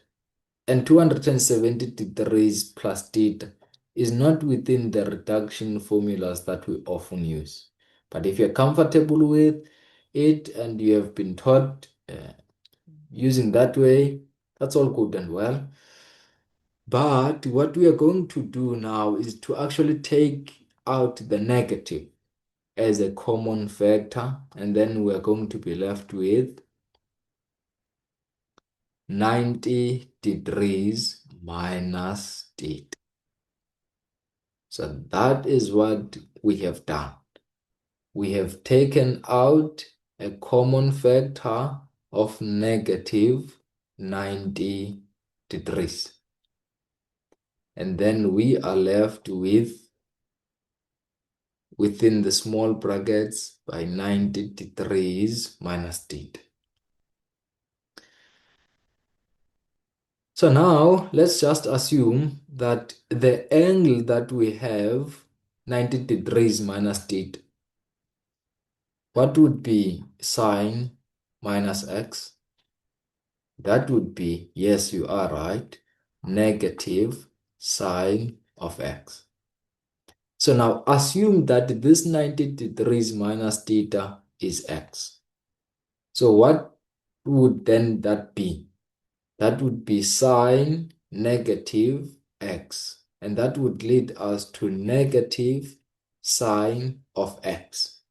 And 270 degrees plus theta is not within the reduction formulas that we often use. But if you're comfortable with it and you have been taught using that way, That's all good and well. But what we are going to do now is to actually take out the negative as a common factor, and then we're going to be left with 90 degrees minus theta. So that is what we have done. We have taken out a common factor of negative 90 degrees. And then we are left with, within the small brackets, by 90 degrees minus theta. So now let's just assume that the angle that we have, 90 degrees minus theta, what would be sine minus x? That would be, yes, you are right, negative sine of x. So now assume that this 90 degrees minus theta is x. So what would then that be? That would be sine negative x. And that would lead us to negative sine of x.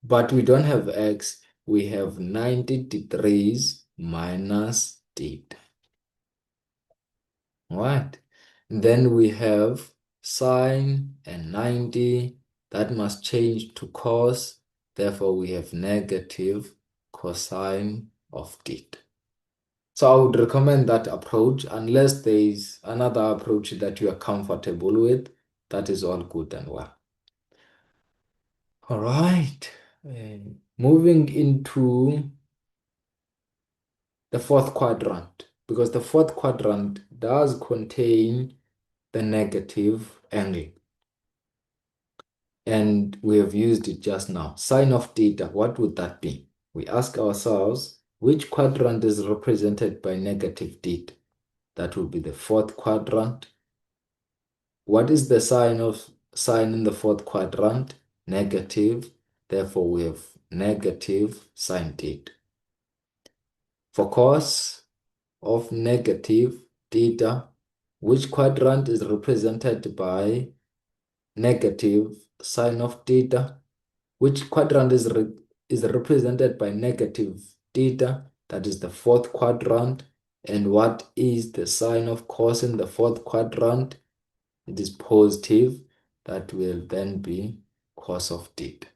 But we don't have x, we have 90 degrees minus theta. Right? Then we have sine and 90. That must change to cos. Therefore, we have negative cosine of theta. So I would recommend that approach unless there is another approach that you are comfortable with. That is all good and well. All right. Moving into the fourth quadrant, because the fourth quadrant does contain the negative angle. And we have used it just now. Sine of theta, what would that be? We ask ourselves, which quadrant is represented by negative theta? That would be the fourth quadrant. What is the sign in the fourth quadrant? Negative. Therefore, we have negative sine theta. For cos of negative theta, which quadrant is represented by negative sine of theta? Which quadrant is represented by negative theta? That is the fourth quadrant. And what is the sign of cos in the fourth quadrant? It is positive. That will then be cos of theta.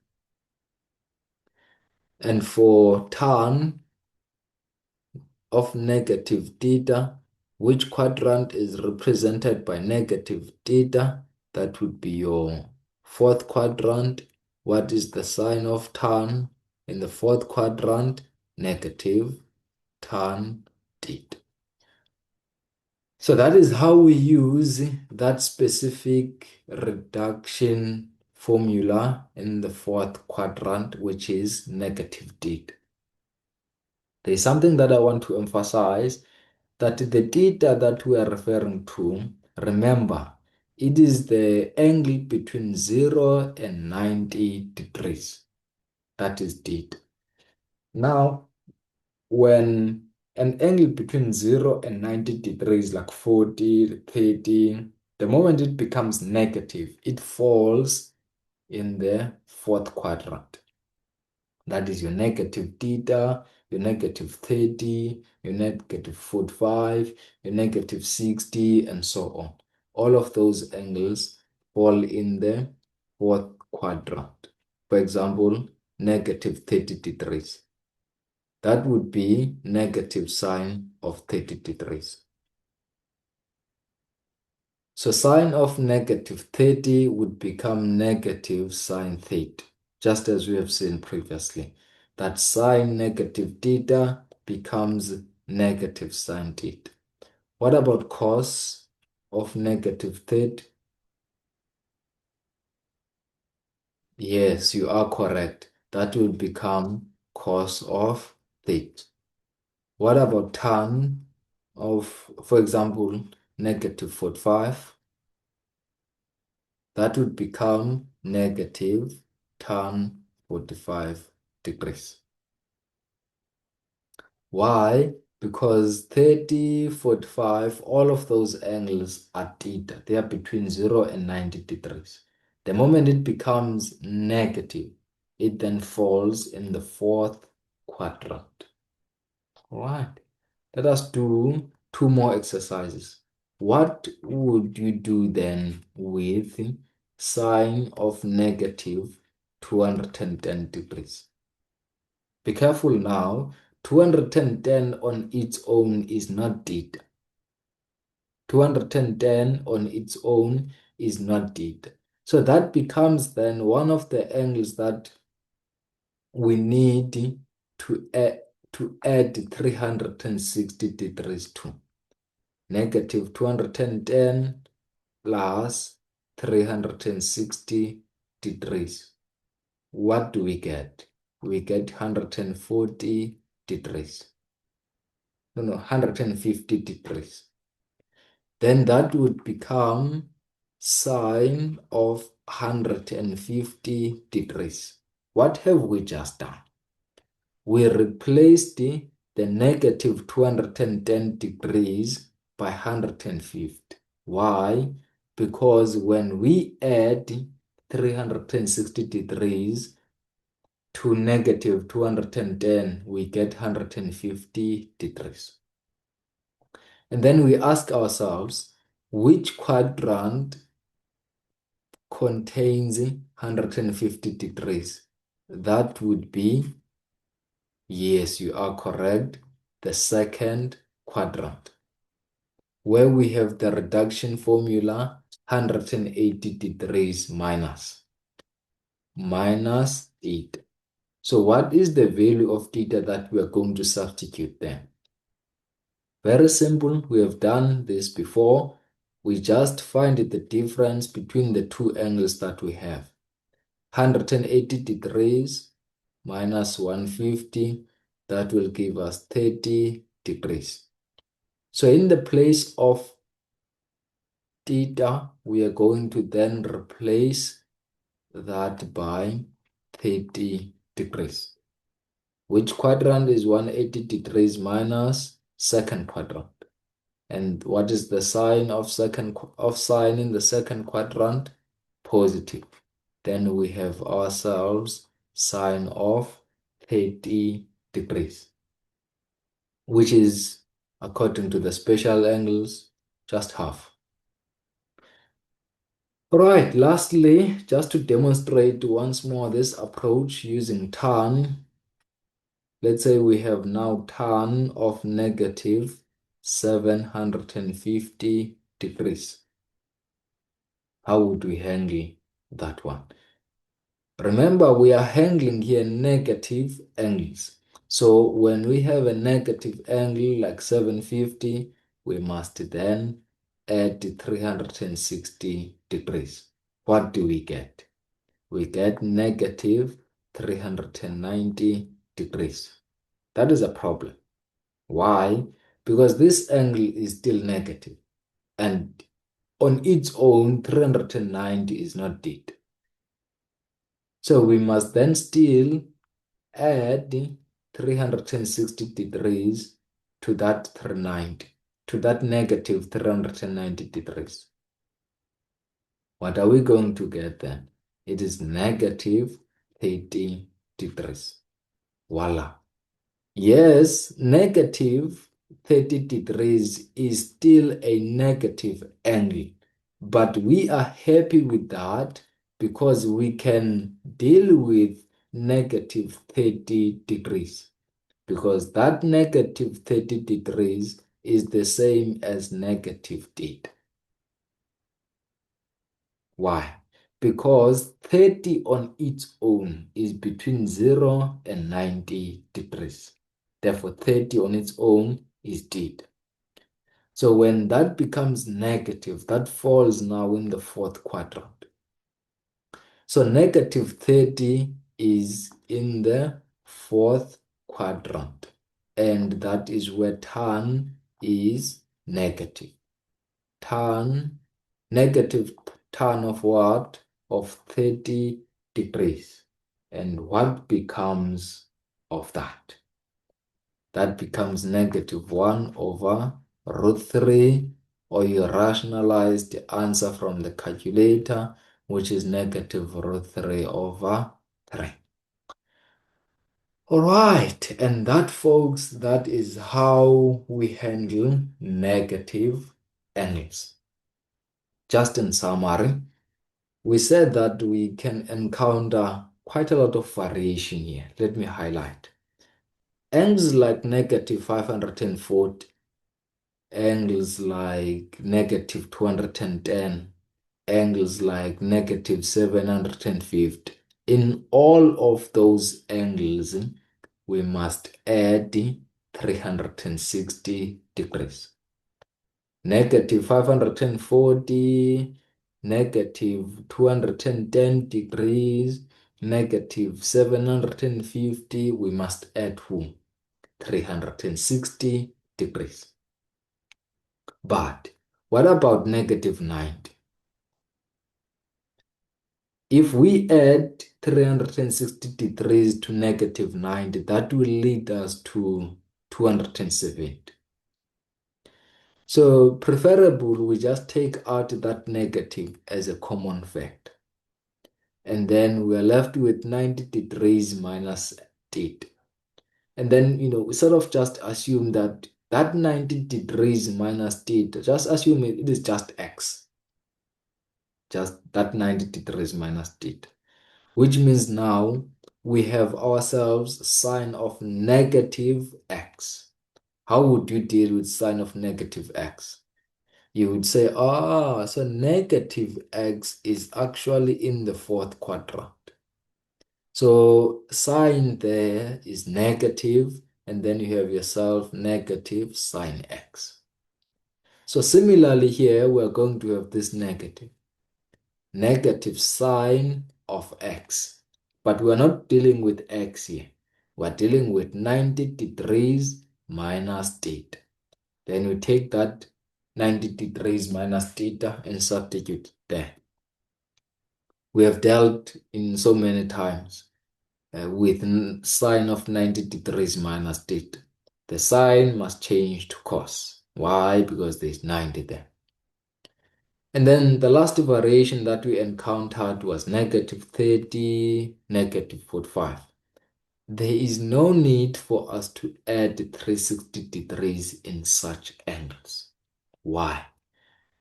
And for tan of negative theta, which quadrant is represented by negative theta? That would be your fourth quadrant. What is the sign of tan in the fourth quadrant? Negative tan theta. So that is how we use that specific reduction formula in the fourth quadrant, which is negative theta. There's something that I want to emphasize, that the theta that we are referring to, remember, it is the angle between 0 and 90 degrees. That is theta. Now, when an angle between 0 and 90 degrees, like 40, 30, the moment it becomes negative, it falls in the fourth quadrant. That is your negative theta, your negative 30, your negative 45, your negative 60, and so on. All of those angles fall in the fourth quadrant. For example, negative 30 degrees. That would be negative sine of 30 degrees. So sine of negative 30 would become negative sine theta, just as we have seen previously. That sine negative theta becomes negative sine theta. What about cos of negative theta? Yes, you are correct. That will become cos of theta. What about tan of, for example, negative 45? That would become negative tan 45 degrees. Why? because 30, 45, all of those angles are theta. They are between 0 and 90 degrees. The moment it becomes negative, it then falls in the fourth quadrant. All right. Let us do two more exercises. What would you do then with sine of negative 210 degrees? Be careful now. 210 on its own is not theta. 210 on its own is not theta. So that becomes then one of the angles that we need to add 360 degrees to. Negative 210 plus 360 degrees. What do we get? We get 140 degrees. No, 150 degrees. Then that would become sine of 150 degrees. What have we just done? We replaced the negative 210 degrees by 150. Why? Because when we add 360 degrees to negative 210, we get 150 degrees. And then we ask ourselves, which quadrant contains 150 degrees? That would be, yes, you are correct, the second quadrant, where we have the reduction formula 180 degrees minus 8. So what is the value of theta that we are going to substitute there? Very simple. We have done this before. We just find the difference between the two angles that we have. 180 degrees minus 150, that will give us 30 degrees. So in the place of theta, we are going to then replace that by 30 degrees. Which quadrant is 180 degrees minus second quadrant? And what is the sign of sine in the second quadrant? Positive. Then we have ourselves sine of 30 degrees, which is, according to the special angles, just half. All right, lastly, just to demonstrate once more this approach using tan, let's say we have now tan of negative 750 degrees. How would we handle that one? Remember, we are handling here negative angles. So when we have a negative angle like 750, we must then add 360 degrees. What do we get? We get negative 390 degrees. That is a problem. Why? Because this angle is still negative, and on its own, 390 is not theta. So we must then still add 360 degrees to that 390, to that negative 390 degrees. What are we going to get then? It is negative 30 degrees. Voila. Yes, negative 30 degrees is still a negative angle, but we are happy with that because we can deal with negative 30 degrees, because that negative 30 degrees is the same as negative theta. Why? Because 30 on its own is between 0 and 90 degrees. Therefore, 30 on its own is theta. So when that becomes negative, that falls now in the fourth quadrant. So negative 30 is in the fourth quadrant, and that is where tan is negative. Negative tan of what? Of 30 degrees. And what becomes of that? that becomes -1 over root 3, or you rationalize the answer from the calculator, which is negative root 3 over 3. All right, and that, folks, that is how we handle negative angles. Just in summary, we said that we can encounter quite a lot of variation here. Let me highlight. Angles like -540, angles like -210, angles like -750. In all of those angles, we must add 360 degrees. -540, -210 degrees, -750, we must add who? 360 degrees. But what about -90? If we add 360 degrees to -90, that will lead us to 270. So preferable, we just take out that negative as a common factor. And then we are left with 90 degrees minus theta. And then, we sort of just assume that 90 degrees minus theta, just assume it is just x. Just that 90 degrees minus theta. Which means now we have ourselves sine of negative x. How would you deal with sine of negative x? You would say, so negative x is actually in the fourth quadrant. So sine there is negative, and then you have yourself negative sine x. So similarly here, we're going to have this negative sine of x. But we're not dealing with x here. We're dealing with 90 degrees minus theta. Then we take that 90 degrees minus theta and substitute there. We have dealt in so many times with sine of 90 degrees minus theta. The sign must change to cos. Why? Because there's 90 there. And then the last variation that we encountered was -30, -45. There is no need for us to add 360 degrees in such angles. Why?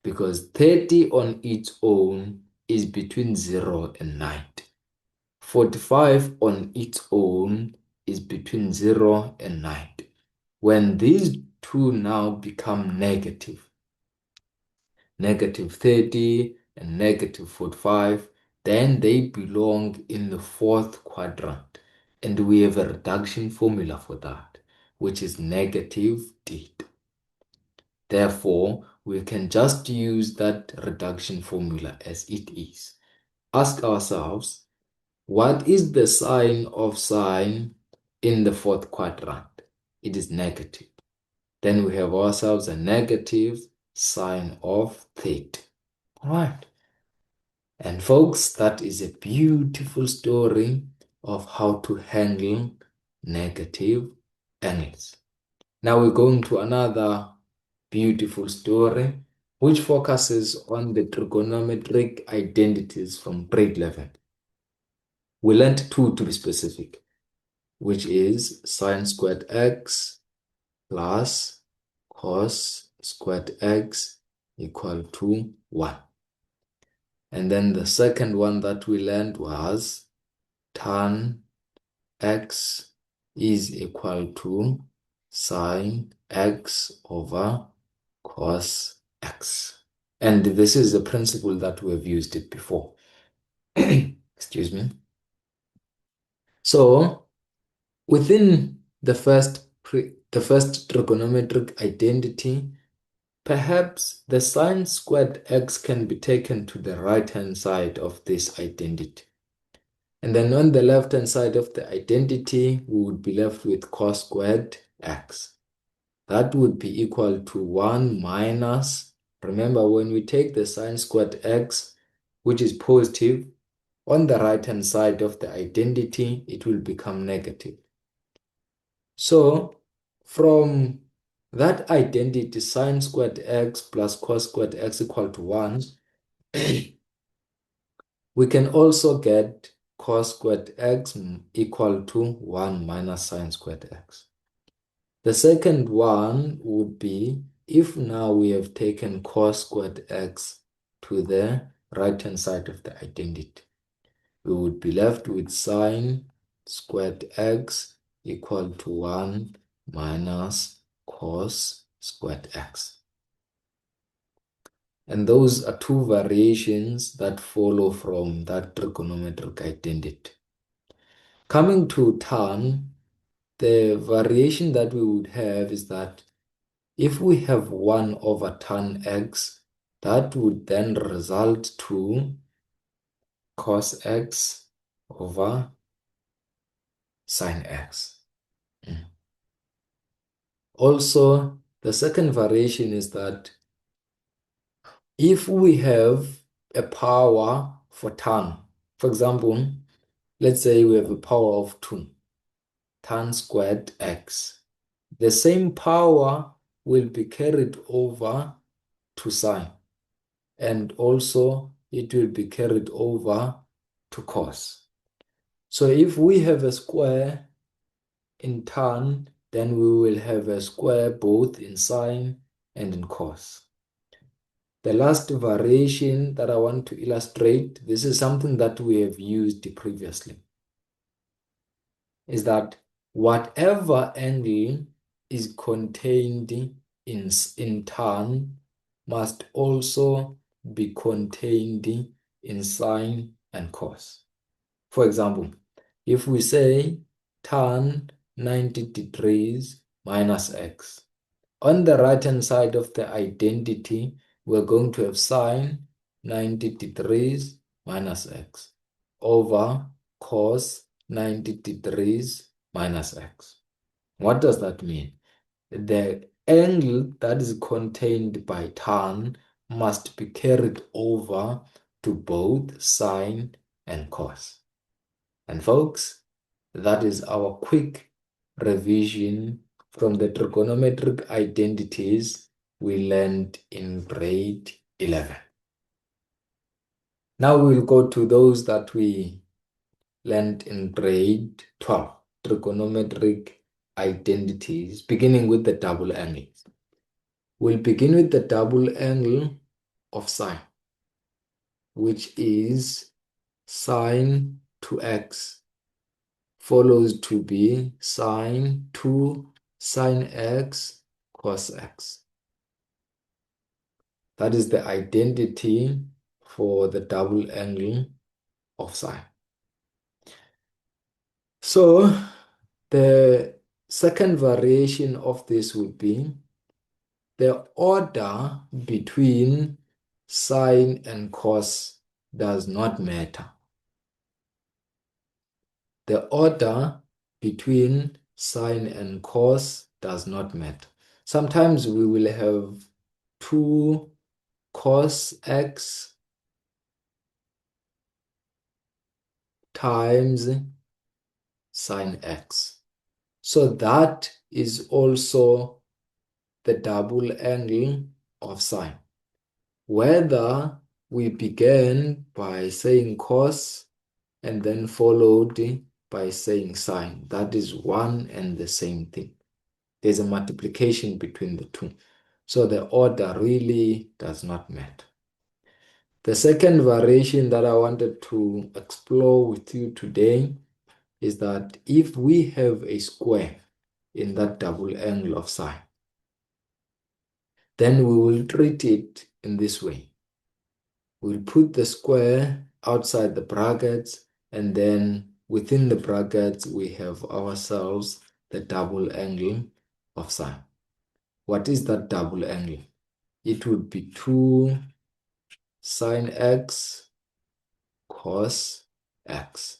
Because 30 on its own is between 0 and 90. 45 on its own is between 0 and 90. When these two now become negative, -30 and -45, then they belong in the fourth quadrant. And we have a reduction formula for that, which is negative theta. Therefore, we can just use that reduction formula as it is. Ask ourselves, what is the sign of sine in the fourth quadrant? It is negative. Then we have ourselves a negative sine of theta. All right. And folks, that is a beautiful story of how to handle negative angles. Now we're going to another beautiful story which focuses on the trigonometric identities from grade 11. We learned two to be specific, which is sine squared x plus cos squared x equal to 1. And then the second one that we learned was tan x is equal to sine x over cos x. And this is a principle that we have used it before. Excuse me. So within the first trigonometric identity, perhaps the sine squared x can be taken to the right-hand side of this identity. And then on the left-hand side of the identity, we would be left with cos squared x. That would be equal to 1 minus, remember when we take the sine squared x, which is positive, on the right-hand side of the identity, it will become negative. So from that identity, sine squared x plus cos squared x equal to 1, we can also get cos squared x equal to 1 minus sine squared x. The second one would be if now we have taken cos squared x to the right-hand side of the identity, we would be left with sine squared x equal to 1 minus cos squared x. And those are two variations that follow from that trigonometric identity. Coming to tan, the variation that we would have is that if we have 1 over tan x, that would then result to cos x over sine x. Also, the second variation is that if we have a power for tan, for example, let's say we have a power of 2, tan squared x. The same power will be carried over to sine, and also it will be carried over to cos. So if we have a square in tan, then we will have a square both in sine and in cos. The last variation that I want to illustrate, this is something that we have used previously, is that whatever angle is contained in tan must also be contained in sine and cos. For example, if we say tan 90 degrees minus x, on the right-hand side of the identity, we're going to have sine 90 degrees minus x over cos 90 degrees minus x. What does that mean? The angle that is contained by tan must be carried over to both sine and cos. And folks, that is our quick revision from the trigonometric identities we learned in grade 11. Now we'll go to those that we learned in grade 12, trigonometric identities, beginning with the double angle. We'll begin with the double angle of sine, which is sine 2x follows to be sine 2 sine x cos x. That is the identity for the double angle of sine. So the second variation of this would be the order between sine and cos does not matter. The order between sine and cos does not matter. Sometimes we will have 2 cos x times sine x. So that is also the double angle of sine. Whether we began by saying cos and then followed by saying sine, that is one and the same thing. There's a multiplication between the two. So the order really does not matter. The second variation that I wanted to explore with you today is that if we have a square in that double angle of sine, then we will treat it in this way. We'll put the square outside the brackets, and then within the brackets, we have ourselves the double angle of sine. What is that double angle? It would be 2 sine x cos x.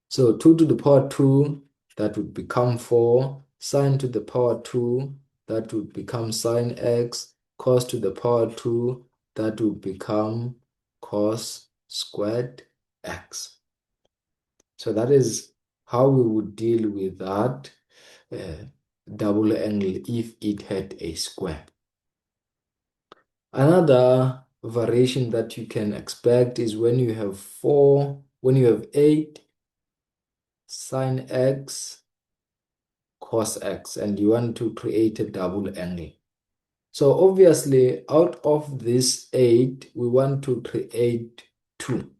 So 2 to the power 2, that would become 4. Sine to the power 2, that would become sine x. Cos to the power 2, that would become cos squared x. So that is how we would deal with that. double angle if it had a square. Another variation that you can expect is when you have 8 sine x cos x and you want to create a double angle. So obviously out of this 8, we want to create 2.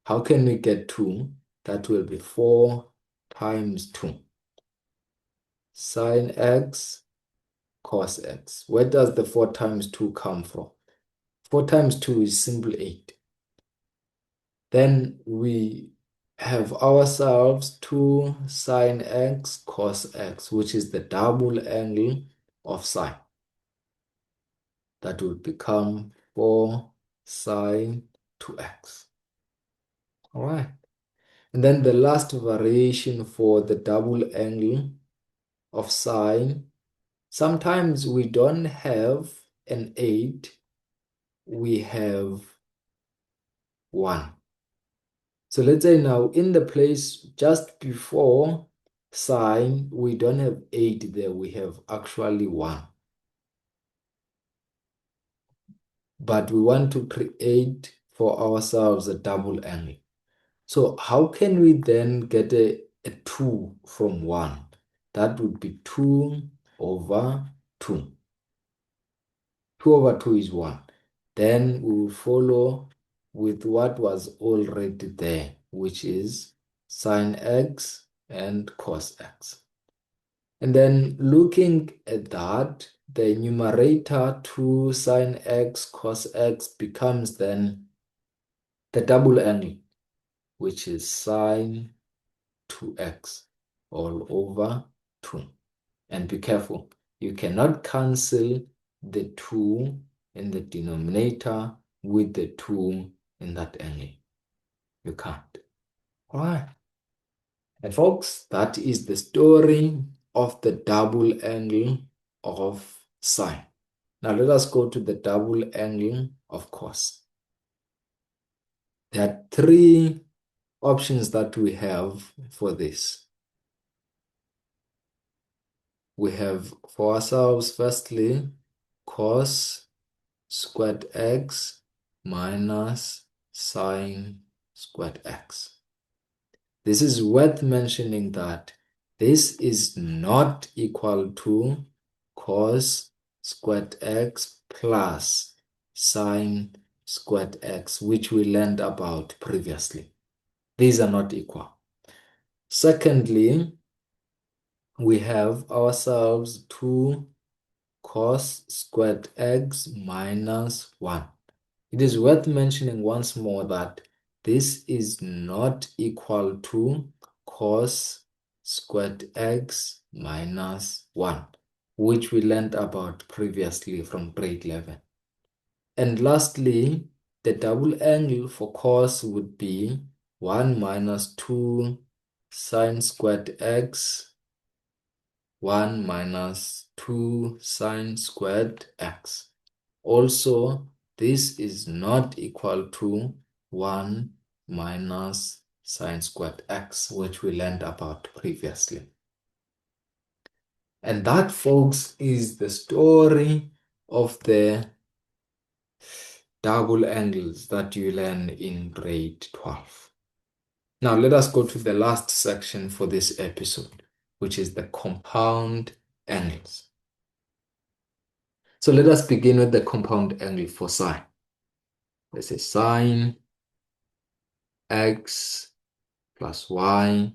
How can we get 2? That will be 4 times 2. Sine x cos x. Where does the 4 times 2 come from? 4 times 2 is simply 8. Then we have ourselves 2 sine x cos x, which is the double angle of sine. That would become 4 sine 2x. All right. And then the last variation for the double angle of sine, sometimes we don't have an 8, we have 1. So let's say now in the place just before sine, we don't have 8 there, we have actually 1. But we want to create for ourselves a double angle. So how can we then get a 2 from 1? That would be 2 over 2. 2 over 2 is 1. Then we will follow with what was already there, which is sine x and cos x. And then looking at that, the numerator 2 sine x cos x becomes then the double angle, which is sine 2x all over 2. And be careful, you cannot cancel the 2 in the denominator with the 2 in that angle. You can't. All right. And folks, that is the story of the double angle of sine. Now let us go to the double angle of cos. There are 3 options that we have for this. We have for ourselves, firstly, cos squared x minus sine squared x. This is worth mentioning that this is not equal to cos squared x plus sine squared x, which we learned about previously. These are not equal. Secondly, we have ourselves 2 cos squared x minus 1. It is worth mentioning once more that this is not equal to cos squared x minus 1, which we learned about previously from grade 11. And lastly, the double angle for cos would be 1 minus 2 sine squared x, 1 minus 2 sine squared x. Also, this is not equal to 1 minus sine squared x, which we learned about previously. And that, folks, is the story of the double angles that you learn in grade 12. Now, let us go to the last section for this episode, which is the compound angles. So let us begin with the compound angle for sine. Let's say sine x plus y.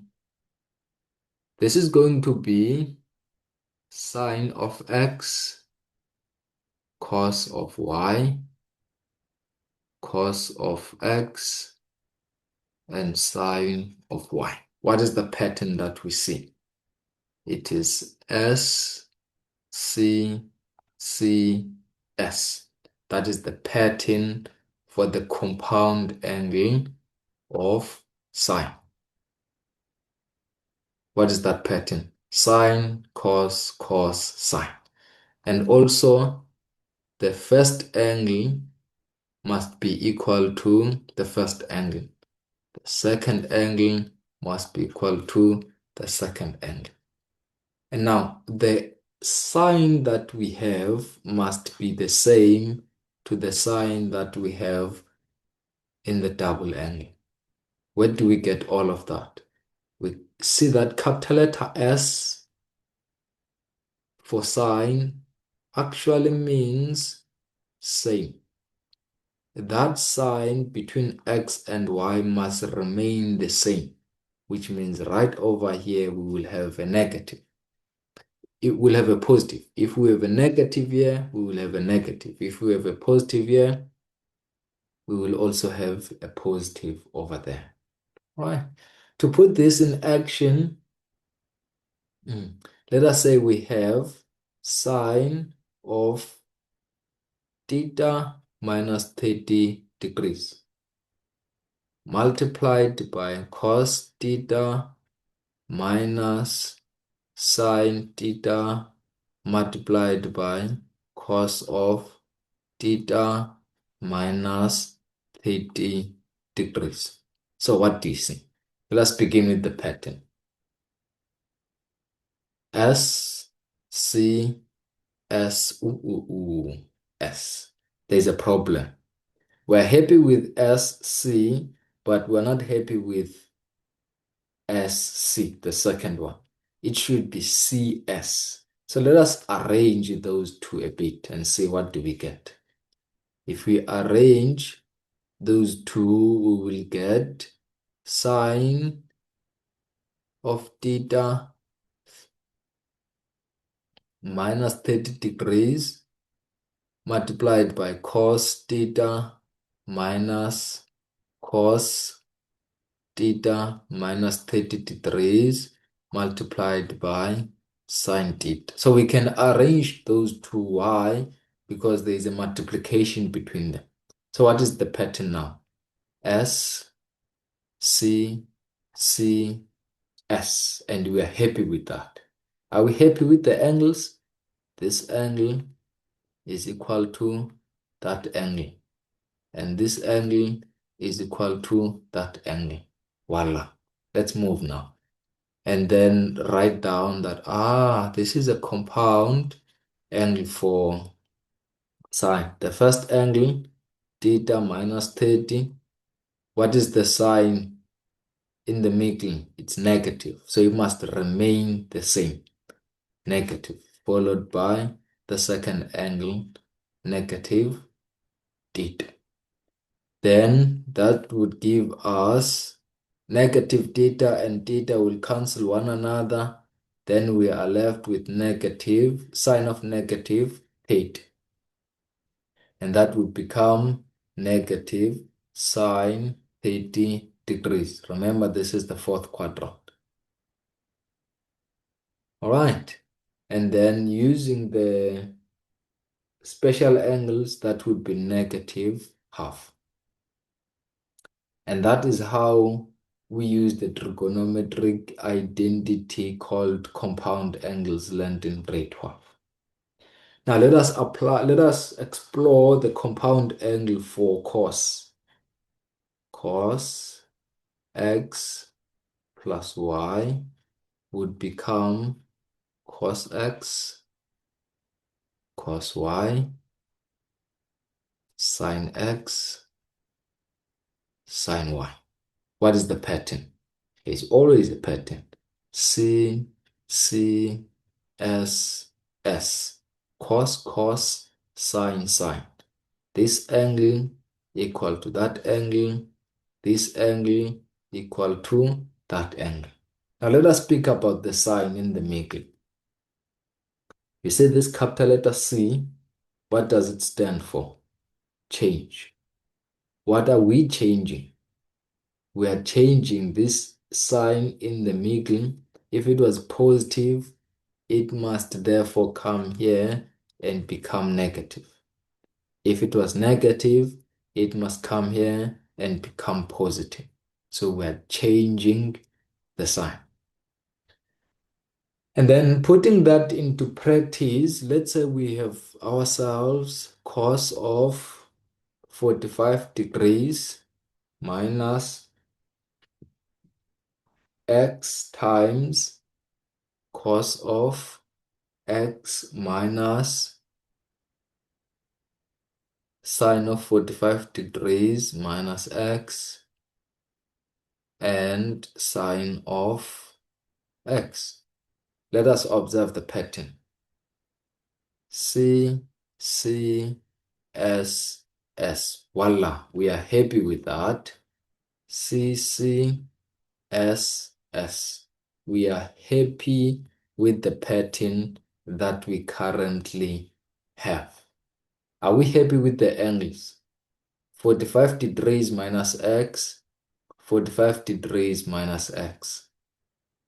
This is going to be sine of x cos of y, cos of x, and sine of y. What is the pattern that we see? It is S, C, C, S. That is the pattern for the compound angle of sine. What is that pattern? Sine, cos, cos, sine. And also, the first angle must be equal to the first angle. The second angle must be equal to the second angle. And now the sign that we have must be the same to the sign that we have in the double angle. Where do we get all of that? We see that capital letter S for sine actually means same. That sign between x and y must remain the same, which means right over here we will have a negative. It will have a positive. If we have a negative here, we will have a negative. If we have a positive here, we will also have a positive over there. Right? To put this in action, let us say we have sine of theta minus 30 degrees multiplied by cos theta minus sine theta multiplied by cos of theta minus 30 degrees. So what do you see? Let's begin with the pattern. S, C, S, S. There's a problem. We're happy with SC, but we're not happy with SC, the second one. It should be CS. So let us arrange those two a bit and see what do we get. If we arrange those two, we will get sine of theta minus 30 degrees multiplied by cos theta minus cos theta minus 30 degrees multiplied by sine theta. So we can arrange those two. Why? Because there is a multiplication between them. So what is the pattern now? S, C, C, S. And we are happy with that. Are we happy with the angles? This angle is equal to that angle. And this angle is equal to that angle. Voila. Let's move now. And then write down that, this is a compound angle for sine. The first angle, theta minus 30. What is the sign in the middle? It's negative. So it must remain the same. Negative. Followed by the second angle, negative theta. Then that would give us negative theta and theta will cancel one another. Then we are left with negative sine of negative theta. And that would become negative sine 30 degrees. Remember, this is the fourth quadrant. All right. And then using the special angles, that would be negative half. And that is how we use the trigonometric identity called compound angles learned in grade 12. Now let us explore the compound angle for cos. Cos x plus y would become cos x, cos y, sin x, sin y. What is the pattern? It's always a pattern. C, C, S, S. Cos, cos, sin, sin. This angle equal to that angle. This angle equal to that angle. Now let us speak about the sign in the middle. You see this capital letter C, what does it stand for? Change. What are we changing? We are changing this sign in the middle. If it was positive, it must therefore come here and become negative. If it was negative, it must come here and become positive. So we're changing the sign. And then putting that into practice, let's say we have ourselves cos of 45 degrees minus x times cos of x minus sine of 45 degrees minus x and sine of x. Let us observe the pattern. C, C, S, S. Voila, we are happy with that. C, C, S, S. We are happy with the pattern that we currently have. Are we happy with the angles? 45 degrees minus x, 45 degrees minus x,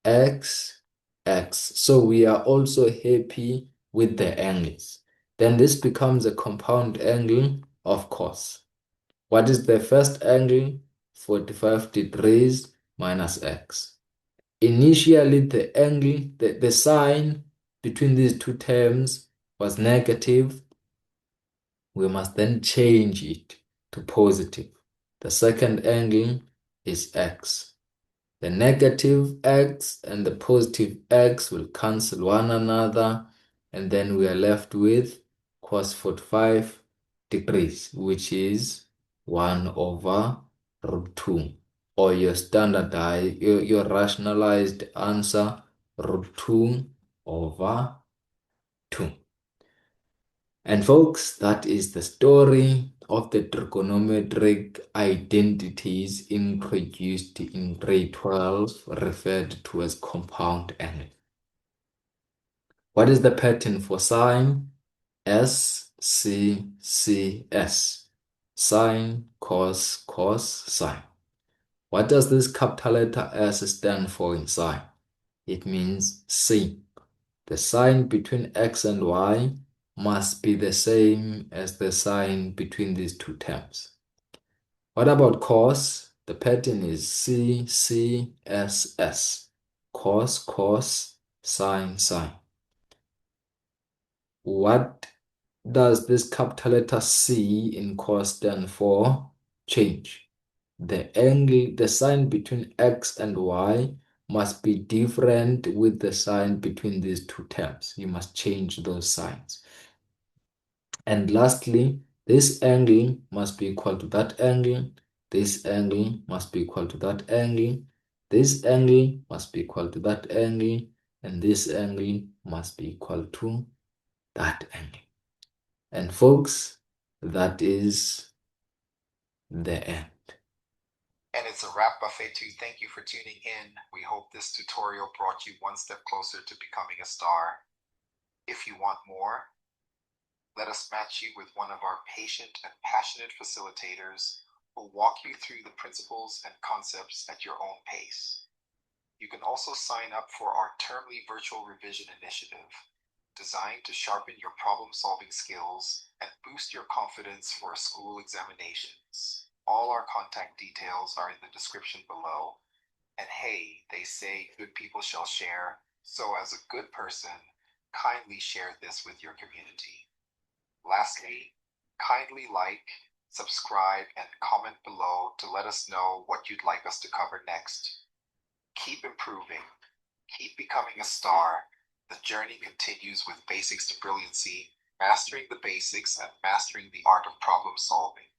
x, x. So we are also happy with the angles. Then this becomes a compound angle, of course. What is the first angle? 45 degrees minus x. Initially, the angle, the sign between these two terms was negative. We must then change it to positive. The second angle is x. The negative x and the positive x will cancel one another, and then we are left with cos 45 degrees, which is 1 over root 2, or your standardized, your rationalized answer, root 2 over 2. And folks, that is the story of the trigonometric identities introduced in grade 12, referred to as compound angle. What is the pattern for sine? S, C, C, S. Sine, cos, cos, sine. What does this capital letter S stand for in sine? It means C. The sign between x and y must be the same as the sign between these two terms. What about cos? The pattern is C, C, S, S. Cos, cos, sine, sine. What does this capital letter C in cos stand for? Change. The angle, the sign between x and y must be different with the sign between these two terms. You must change those signs. And lastly, this angle must be equal to that angle. This angle must be equal to that angle. This angle must be equal to that angle. And this angle must be equal to that angle. And folks, that is the end. And it's a wrap, Buffet 2. Thank you for tuning in. We hope this tutorial brought you one step closer to becoming a star. If you want more, let us match you with one of our patient and passionate facilitators who will walk you through the principles and concepts at your own pace. You can also sign up for our termly virtual revision initiative, designed to sharpen your problem-solving skills and boost your confidence for school examinations. All our contact details are in the description below. And hey, they say good people shall share, so as a good person, kindly share this with your community. Lastly, kindly like, subscribe, and comment below to let us know what you'd like us to cover next. Keep improving, keep becoming a star. The journey continues with Basics to Brilliancy, mastering the basics and mastering the art of problem solving.